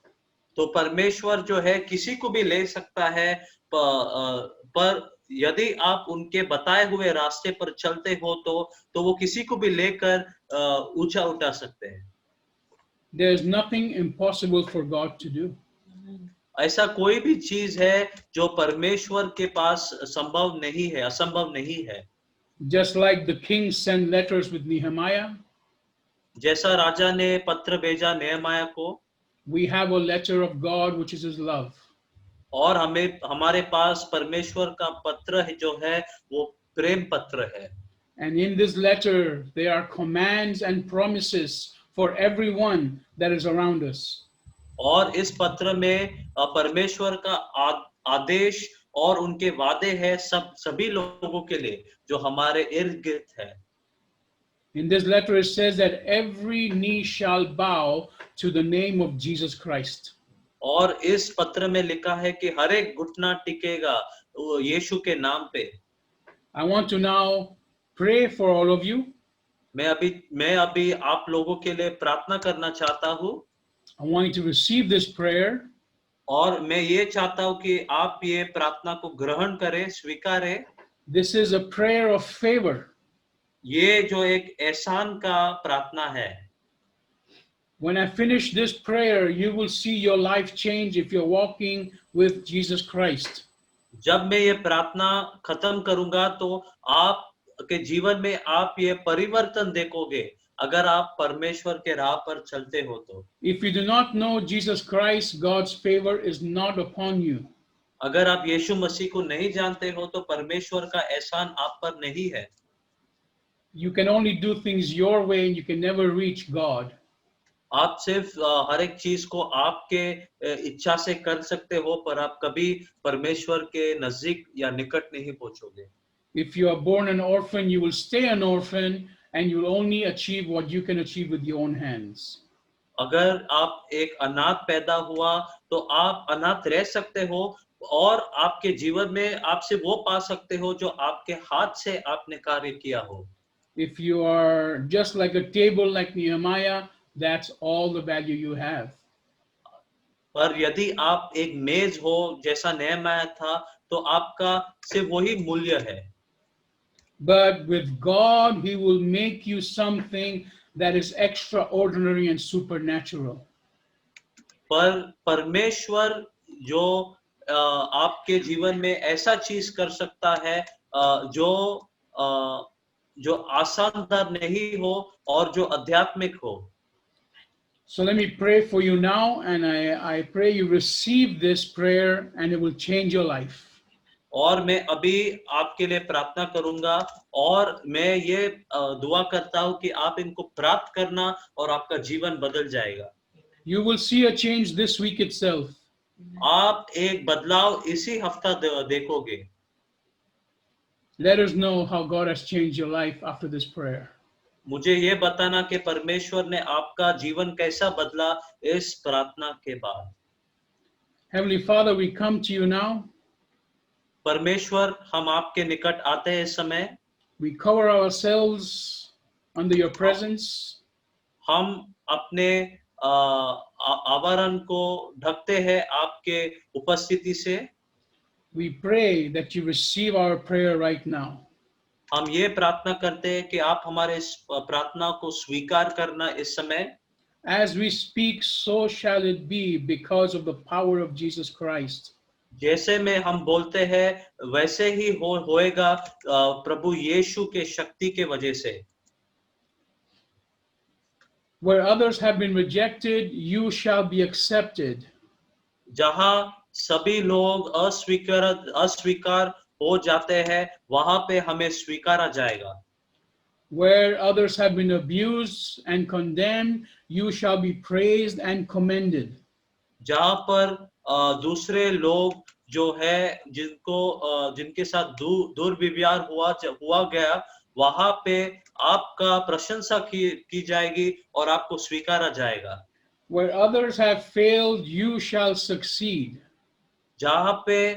B: तो परमेश्वर जो है किसी को भी ले सकता है, पर यदि आप उनके बताए हुए रास्ते पर चलते हो तो वो किसी को भी लेकर ऊंचा उठा सकते हैं।
A: There is nothing impossible for God to do.
B: ऐसा कोई भी चीज है जो परमेश्वर के पास संभव नहीं है, असंभव नहीं है।
A: Just like the king sent letters with Nehemiah,
B: जैसा राजा ने पत्र भेजा नेहमाया को,
A: we have a letter of God which is his love.
B: और हमारे पास परमेश्वर का पत्र है जो है वो प्रेम पत्र है।
A: And in this letter there are commands and promises for everyone that is around us.
B: और इस पत्र में परमेश्वर का आदेश और उनके वादे हैं सभी लोगों के लिए जो हमारे इर्द गिर्द है।
A: In this letter it says that every knee shall bow to the name of Jesus Christ.
B: और इस पत्र में लिखा है कि हर एक घुटना टिकेगा यीशु के नाम पे।
A: I want to now pray for all of you.
B: मैं अभी आप लोगों के लिए प्रार्थना करना चाहता हूँ।
A: I want you to receive this prayer.
B: और मैं ये चाहता हूँ कि आप ये प्रार्थना को ग्रहण करें, स्वीकारें।
A: This is a prayer of favor.
B: ये जो एक एहसान का प्रार्थना है।
A: When I finish this prayer, you will see your life change if you're walking with Jesus Christ.
B: जब मैं ये प्रार्थना खत्म करूंगा तो आपके जीवन में आप ये परिवर्तन देखोगे अगर आप परमेश्वर के राह पर चलते हो तो।
A: If you do not know Jesus Christ, God's favor is not upon you.
B: अगर आप यीशु मसीह को नहीं जानते हो तो परमेश्वर का एहसान आप पर नहीं है।
A: You can only do things your way and you can never reach God.
B: आप सिर्फ हर एक चीज को आपके इच्छा से कर सकते हो, पर आप कभी परमेश्वर के नजदीक या निकट नहीं पहुंचोगे।
A: If you are born an orphan, you will stay an orphan and you will only achieve what you can achieve with your own hands.
B: अगर आप एक अनाथ पैदा हुआ तो आप अनाथ रह सकते हो और आपके जीवन में आप सिर्फ वो पा सकते हो जो आपके हाथ से आपने कार्य किया हो।
A: If you are just like a table like Nehemiah, that's all the value you have.
B: पर यदि आप एक मेज हो जैसा नेहमाया था तो आपका सिर्फ वही मूल्य है।
A: But with God, He will make you something that is extraordinary and supernatural.
B: पर परमेश्वर जो आपके जीवन में ऐसा चीज कर सकता है जो आसानदार नहीं हो और जो आध्यात्मिक हो।
A: So let me pray for you now, and I pray you receive this prayer and it will change your life.
B: और मैं अभी आपके लिए प्रार्थना करूंगा और मैं ये दुआ करता हूँ कि आप इनको प्राप्त करना और आपका जीवन बदल जाएगा।
A: You will see a change this week itself.
B: आप एक बदलाव इसी हफ्ता देखोगे।
A: Let us know how God has changed your life after this prayer.
B: मुझे ये बताना कि परमेश्वर ने आपका जीवन कैसा बदला इस प्रार्थना के बाद।
A: Heavenly Father, we come to you now.
B: परमेश्वर हम आपके निकट आते हैं इस समय।
A: We cover ourselves under your presence.
B: हम अपने आवरण को ढकते हैं आपके उपस्थिति से।
A: We pray that you receive our prayer right now.
B: हम ये प्रार्थना करते हैं कि आप हमारे इस प्रार्थना को स्वीकार करना इस समय।
A: As we speak, so shall it be because of the power of Jesus Christ.
B: जैसे में हम बोलते हैं वैसे ही होएगा प्रभु यीशु के शक्ति के वजह से।
A: Where others have been rejected, you shall be accepted.
B: जहां सभी लोग अस्वीकार हो जाते हैं वहां पे हमें स्वीकारा जाएगा।
A: Where others have been abused and condemned, you shall be praised and commended.
B: जहां पर दूसरे लोग जो है जिनके साथ दुर्व्यवहार हुआ गया वहां पे आपका प्रशंसा की जाएगी और आपको स्वीकारा जाएगा।
A: Where others have failed, you shall succeed.
B: जहां पे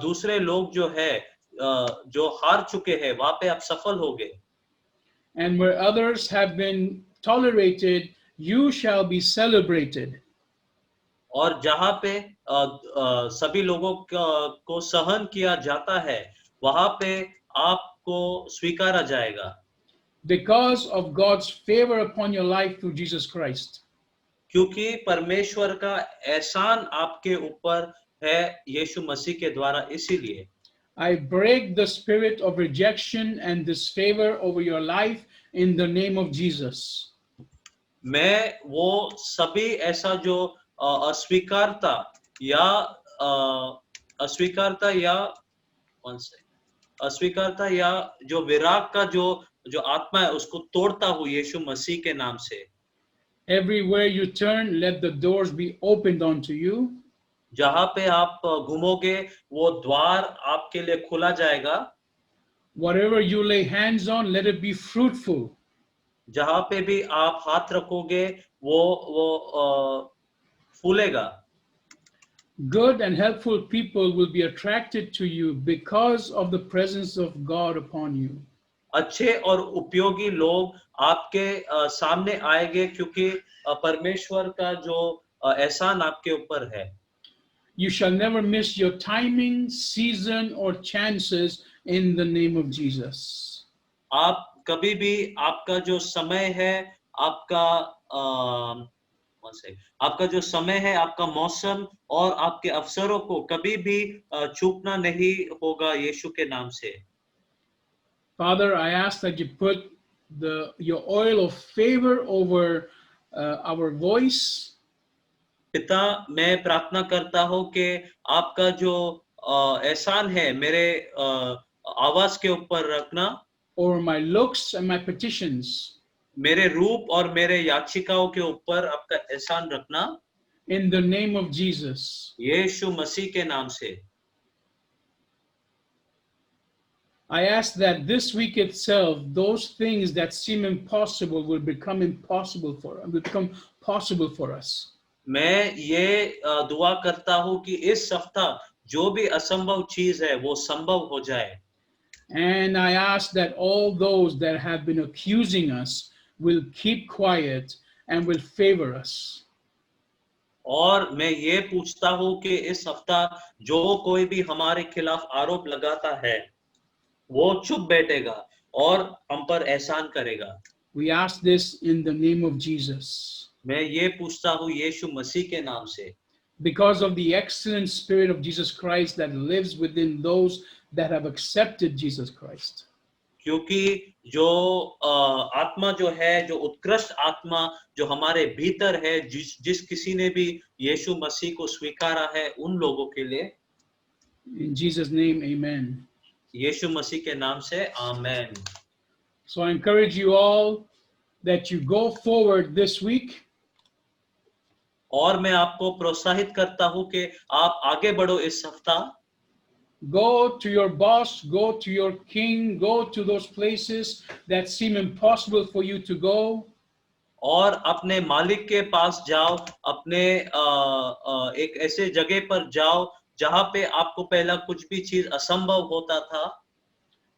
B: दूसरे लोग जो है जो हार चुके हैं वहां पे आप सफल होगे।
A: And where others have been tolerated, you shall be celebrated.
B: और जहां पे सभी लोगों को सहन किया जाता है वहां पे आपको स्वीकारा जाएगा।
A: Because of God's favor upon your life through Jesus Christ.
B: क्योंकि परमेश्वर का एहसान आपके ऊपर है यीशु मसीह के द्वारा, इसीलिए
A: I break the spirit of rejection and disfavor over your life in the name of Jesus.
B: मैं वो सभी ऐसा जो अस्वीकारता या अस्वीकारता या जो विराग का जो आत्मा है उसको तोड़ता हूँ यीशु मसीह के नाम से।
A: Everywhere you turn, let the doors be opened unto you.
B: जहां पे आप घूमोगे वो द्वार आपके लिए खुला जाएगा।
A: Whatever you lay hands on, let it be fruitful.
B: जहां पे भी आप हाथ रखोगे वो फूलेगा।
A: Good and helpful people will be attracted to you because of the presence of God upon you.
B: अच्छे और उपयोगी लोग आपके सामने आएंगे क्योंकि परमेश्वर का जो एहसान आपके ऊपर है।
A: You shall never miss your timing, season, or chances in the name of Jesus.
B: आप कभी भी आपका जो समय है, आपका जो समय है, आपका मौसम और आपके अवसरों को कभी भी चूकना नहीं होगा यीशु के नाम से।
A: Father, I ask that you put your oil of favor over our voice.
B: पिता, मैं प्रार्थना करता हूँ कि आपका जो एहसान है मेरे आवाज के ऊपर रखना,
A: over my looks and my petitions.
B: मेरे रूप और मेरे याचिकाओं के ऊपर आपका एहसान रखना।
A: In the name of Jesus.
B: यीशु मसीह के नाम से।
A: I ask that this week itself, those things that seem impossible will become possible for us.
B: मैं ये दुआ करता हूँ कि इस सप्ताह जो भी असंभव चीज है वो संभव हो जाए।
A: And I ask that all those that have been accusing us will keep quiet and will favor us.
B: और मैं ये पूछता हूँ कि इस सप्ताह जो कोई भी हमारे खिलाफ आरोप लगाता है वो चुप बैठेगा और हम पर एहसान करेगा।
A: We ask this in the name of Jesus.
B: मैं ये पूछता हूँ यीशु मसीह के नाम से।
A: Because of the excellent spirit of Jesus Christ that lives within those that have accepted Jesus Christ.
B: क्योंकि जो आत्मा जो है, जो उत्कृष्ट आत्मा जो हमारे भीतर है, जिस किसी ने भी यीशु मसीह को स्वीकारा है उन लोगों के लिए।
A: In Jesus' name, amen.
B: यीशु मसीह के नाम से आमेन।
A: So I encourage you all that you go forward this week.
B: और मैं आपको प्रोत्साहित करता हूं कि आप आगे बढ़ो इस हफ्ता।
A: Go to your boss, go to your king, go to those places that seem impossible for you to go.
B: और अपने मालिक के पास जाओ, अपने एक ऐसे जगह पर जाओ जहां पे आपको पहला कुछ भी चीज असंभव होता था।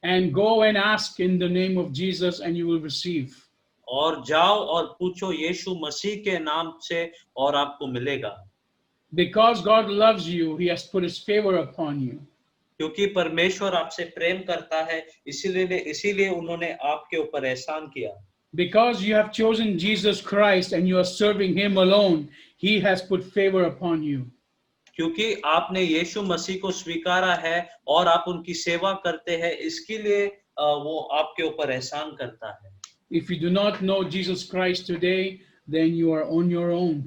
A: And go and ask in the name of Jesus and you will receive.
B: और जाओ और पूछो यीशु मसीह के नाम से और आपको मिलेगा।
A: Because God loves you, He has put His favor upon you.
B: क्योंकि परमेश्वर आपसे प्रेम करता है, इसीलिए उन्होंने आपके ऊपर एहसान किया।
A: Because you have chosen Jesus Christ and you are serving him alone, he has put favor upon you.
B: क्योंकि आपने यीशु मसीह को स्वीकारा है और आप उनकी सेवा करते हैं, इसके लिए वो आपके ऊपर एहसान करता है।
A: If you do not know Jesus Christ today, then you are on your own.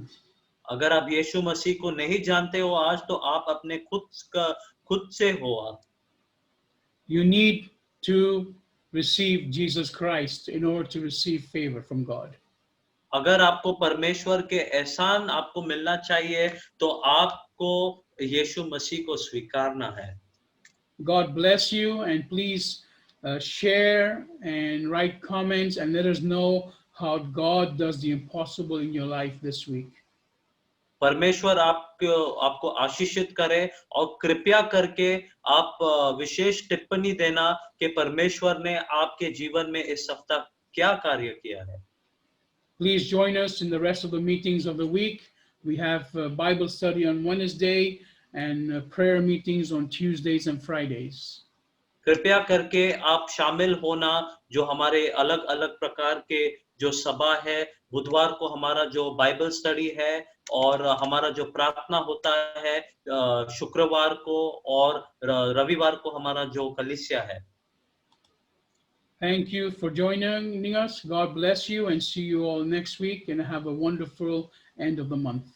B: अगर आप यीशु मसीह को नहीं जानते हो आज, तो आप अपने खुद से हो आप।
A: You need to receive Jesus Christ in order to receive favor from God.
B: अगर आपको परमेश्वर के एहसान आपको मिलना चाहिए, तो आपको यीशु मसीह को स्वीकारना है।
A: God bless you, and please share and write comments and let us know how God does the impossible in your life this week.
B: परमेश्वर आपको आशीषित करे और कृपया करके आप विशेष टिप्पणी देना कि परमेश्वर ने आपके जीवन में इस सप्ताह क्या कार्य किया है।
A: Please join us in the rest of the meetings of the week. We have Bible study on Wednesday and prayer meetings on Tuesdays and Fridays.
B: कृपया करके आप शामिल होना, जो हमारे अलग अलग प्रकार के जो सभा है, बुधवार को हमारा जो बाइबल स्टडी है और हमारा जो प्रार्थना होता है शुक्रवार को, और रविवार को हमारा जो कलीसिया है।
A: Thank you for joining us. God bless you, and see you all next week, and have a wonderful end of the month.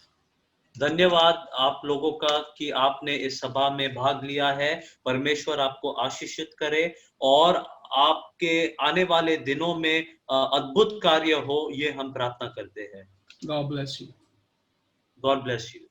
B: धन्यवाद आप लोगों का कि आपने इस सभा में भाग लिया है। परमेश्वर आपको आशीषित करे और आपके आने वाले दिनों में अद्भुत कार्य हो, ये हम प्रार्थना करते हैं।
A: God bless you.
B: God bless you.